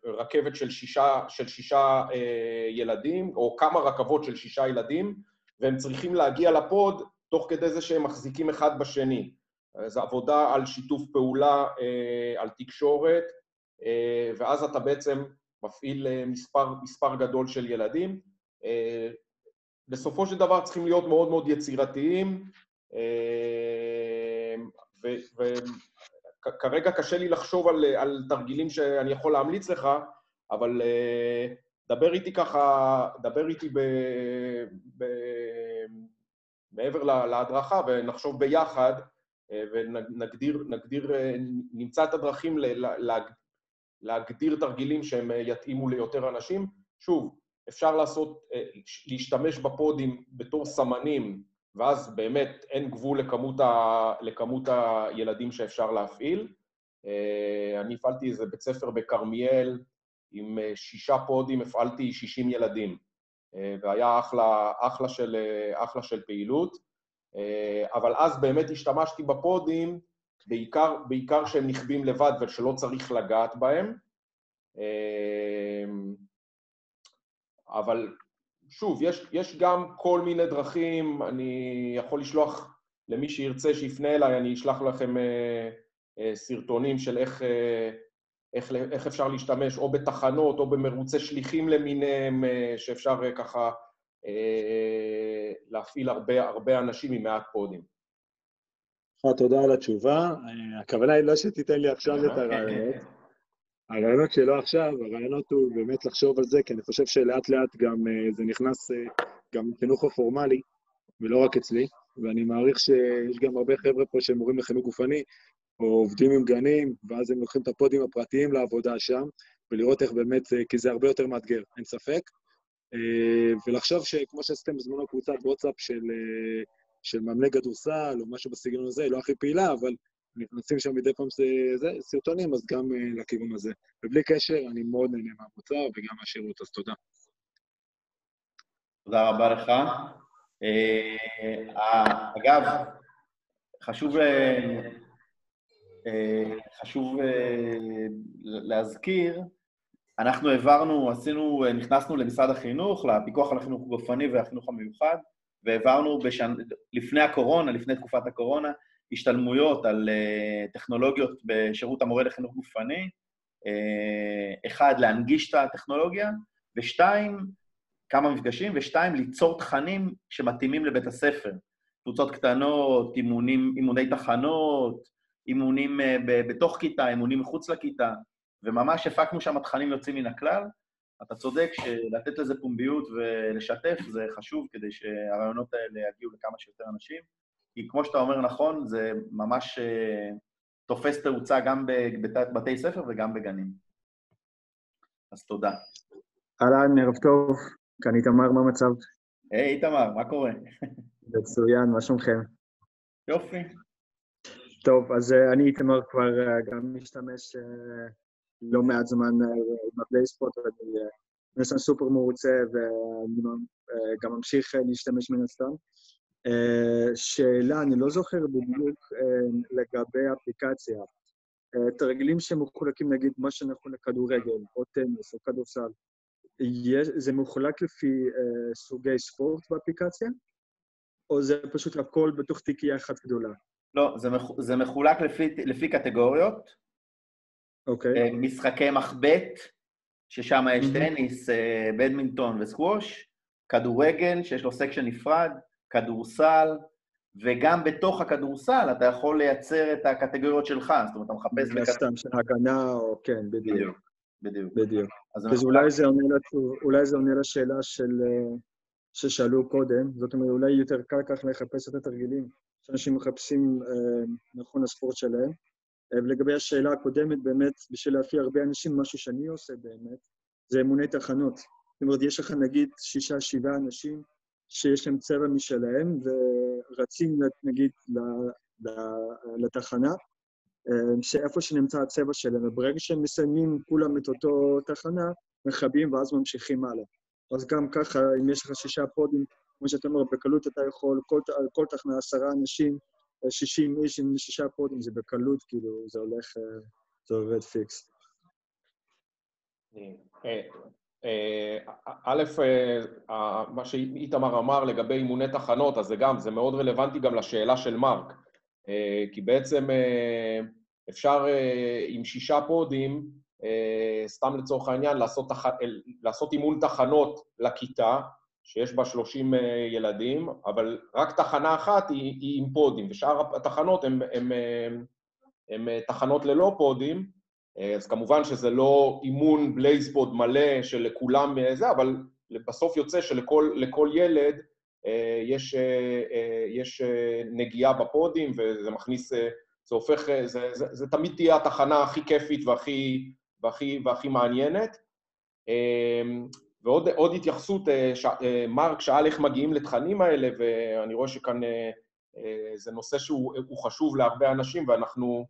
רכבת של שישה ילדים, או כמה רכבות של 6 ילדים, והם צריכים להגיע לפוד תוך כדי זה שהם מחזיקים אחד בשני. זו עבודה על שיתוף פעולה, על תקשורת, ואז אתה בעצם מפעיל מספר גדול של ילדים. בסופו של דבר צריכים להיות מאוד מאוד יצירתיים, וכרגע קשה לי לחשוב על תרגילים שאני יכול להמליץ לך, אבל דבר איתי מעבר להדרכה, ונחשוב ביחד, נמצא את הדרכים להגדיר תרגילים שהם יתאימו ליותר אנשים. שוב, אפשר להשתמש בפודים בתור סמנים, ואז באמת אין גבול לכמות הילדים שאפשר להפעיל. אני הפעלתי איזה בית ספר בקרמיאל, עם 6 פודים הפעלתי 60 ילדים, והיה אחלה של פעילות, אבל אז באמת השתמשתי בפודים, בעיקר שהם נכבים לבד ושלא צריך לגעת בהם, אבל שוב, יש גם כל מיני דרכים, אני יכול לשלוח למי שירצה שיפנה אליי, אני אשלח לכם סרטונים של איך אפשר להשתמש, או בתחנות, או במרוצי שליחים למיניהם, שאפשר ככה להפעיל הרבה אנשים עם מעט פודים. תודה על התשובה. הכוונה היא לא שתיתן לי עכשיו את הרעיונות. הרעיונות שלא עכשיו, הרעיונות הוא באמת לחשוב על זה, כי אני חושב שלאט לאט גם זה נכנס גם לחינוך הפורמלי, ולא רק אצלי, ואני מעריך שיש גם הרבה חבר'ה פה שהם מורים לחינוך גופני, או עובדים עם גנים, ואז הם לוקחים את הפודים הפרטיים לעבודה שם, ולראות איך באמת, כי זה הרבה יותר מאתגר, אין ספק. ולחשוב שכמו שעשיתם בזמנו קבוצת וואטסאפ של מאמני כדורסל, או משהו בסגנון הזה, לא הכי פעילה, אבל נכנסים שם מדי פעם סרטונים, אז גם לכיוון הזה. ובלי קשר, אני מאוד נהנה מהמוצר וגם מהשירות, אז תודה. תודה רבה לך. אגב, חשוב להזכיר, אנחנו נכנסנו למשרד החינוך, לפיקוח על החינוך הגופני והחינוך המיוחד, והעברנו לפני הקורונה, לפני תקופת הקורונה, השתלמויות על טכנולוגיות בשירות המורה לחינוך גופני, 1, להנגיש את הטכנולוגיה, ו2, כמה מפגשים, ו2, ליצור תכנים שמתאימים לבית הספר. קבוצות קטנות, אימוני תחנות, אימונים בתוך כיתה, אימונים מחוץ לכיתה, וממש הפקנו שם תכנים יוצאים מן הכלל. אתה צודק שלתת לזה פומביות ולשתף זה חשוב כדי שהרעיונות האלה יגיעו לכמה שיותר אנשים, כי כמו שאתה אומר נכון, זה ממש תופס תאוצה גם בבתי ספר וגם בגנים. אז תודה. אהלן, ערב טוב, כאן איתמר, מה המצב? היי, איתמר, מה קורה? מצוין, מה שלומכם? יופי. טוב, אז אני איתמר כבר גם משתמש לא מעט זמן עם הבלייספוט, ואני נשמע סופר מרוצה וגם ממשיך להשתמש מן הסתם. שאלה, אני לא זוכר בדיוק לגבי האפליקציה. תרגילים שמחולקים, נגיד, מה שנכון לכדורגל, או טניס, או כדורסל, זה מחולק לפי סוגי ספורט באפליקציה? או זה פשוט הכל בתוך תיקייה אחת גדולה? לא, זה מחולק לפי קטגוריות. אוקיי. משחקי מחבט, ששם יש טניס, בדמינטון וסקווש, כדורגל, שיש לו סקשן נפרד, כדורסל, וגם בתוך הכדורסל אתה יכול לייצר את הקטגוריות שלך, זאת אומרת, אתה מחפש סתם של הגנה, או כן, בדיוק. בדיוק. אז אולי זה עונה לשאלה ששאלו קודם, זאת אומרת, אולי יותר קל כך לחפש את התרגילים שאנשים מחפשים נכון הספורט שלהם. ולגבי השאלה הקודמת, באמת, בשביל להפעיל הרבה אנשים, משהו שאני עושה באמת, זה אימוני תחנות. זאת אומרת, יש לך נגיד 6-7 אנשים שיש להם צבע משלהם, ורצים נגיד לתחנה, שאיפה שנמצא הצבע שלהם, וברגע שהם מסיימים כולם את אותו תחנה, מחבים ואז ממשיכים הלאה. אז גם ככה, אם יש לך 6 פודים, כמו שאתה אומר, בקלות אתה יכול, כל תחנה 10 אנשים, 60 איש עם 6 פודים, זה בקלות, כאילו, זה הולך, זה עובד פיקס. א', מה שאיתמר אמר לגבי אימוני תחנות, אז זה מאוד רלוונטי גם לשאלה של מרק. כי בעצם אפשר עם 6 פודים, סתם לצורך העניין, לעשות אימון תחנות לכיתה, שיש בה 30 ילדים, אבל רק תחנה אחת היא עם פודים, ושאר התחנות הן תחנות ללא פודים, אז כמובן שזה לא אימון בלייזפוד מלא שלכולם זה, אבל בסוף יוצא שלכל ילד יש נגיעה בפודים, וזה מכניס, זה הופך, זה תמיד תהיה התחנה הכי כיפית והכי מעניינת. ועוד התייחסות, מרק שאל איך מגיעים לתכנים האלה, ואני רואה שכאן זה נושא שהוא חשוב להרבה אנשים, ואנחנו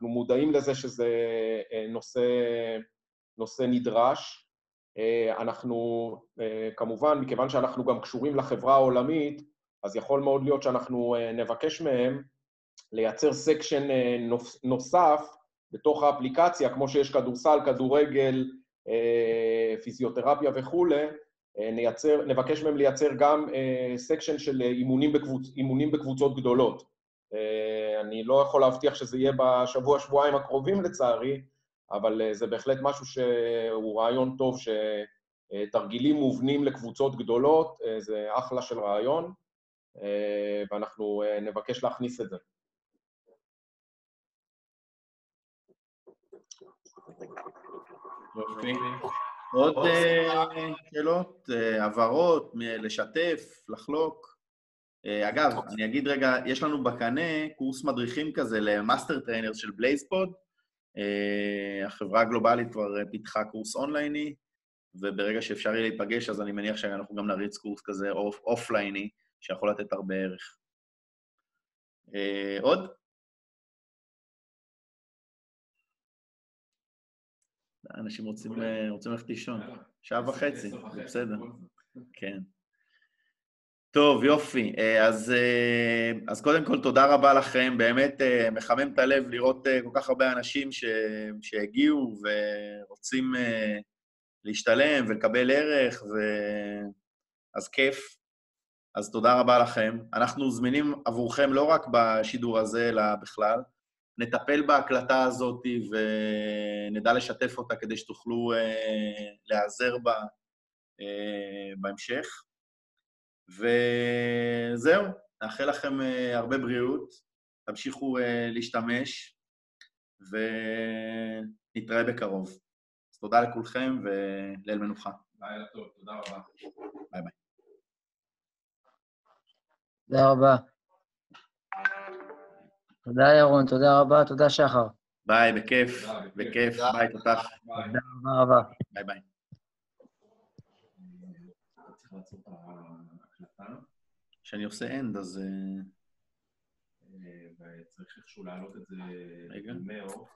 מודעים לזה שזה נושא נדרש. אנחנו, כמובן, מכיוון שאנחנו גם קשורים לחברה העולמית, אז יכול מאוד להיות שאנחנו נבקש מהם לייצר סקשן נוסף בתוך האפליקציה, כמו שיש כדורסל, כדורגל, פיזיותרפיה וכו', נבקש מהם לייצר גם סקשן של אימונים בקבוצות גדולות. אני לא יכול להבטיח שזה יהיה בשבוע-שבועיים הקרובים לצערי, אבל זה בהחלט משהו שהוא רעיון טוב, שתרגילים מובנים לקבוצות גדולות, זה אחלה של רעיון, ואנחנו נבקש להכניס את זה. יופי. עוד שאלות, הבהרות, לשתף, לחלוק? אגב, אני אגיד רגע, יש לנו בקנה קורס מדריכים כזה למאסטר טריינרס של בלייזפוד. החברה הגלובלית כבר פיתחה קורס אונלייני, וברגע שאפשר יהיה להיפגש, אז אני מניח שאנחנו גם נריץ קורס כזה אופלייני, שיכול לתת הרבה ערך. עוד? אנשים רוצים ללכת לישון. 1.5 שעות, זה בסדר. כן. טוב, יופי. אז קודם כל, תודה רבה לכם. באמת מחמם את הלב לראות כל כך הרבה אנשים שהגיעו ורוצים להשתלם ולקבל ערך, אז כיף. אז תודה רבה לכם. אנחנו זמינים עבורכם לא רק בשידור הזה, אלא בכלל. נטפל בהקלטה הזאת ונדע לשתף אותה כדי שתוכלו להיעזר בה בהמשך. וזהו, נאחל לכם הרבה בריאות, תמשיכו להשתמש, ונתראה בקרוב. אז תודה לכולכם וליל מנוחה. לילה טוב, תודה רבה. ביי ביי. תודה רבה. תודה ירון, תודה רבה, תודה שחר. ביי, בכיף, בכיף, ביי, תותח. תודה רבה. ביי ביי. צריך לעשות את ההקלטה. כשאני עושה end, אז... וצריך איכשהו להעלות את זה רגע. במאו.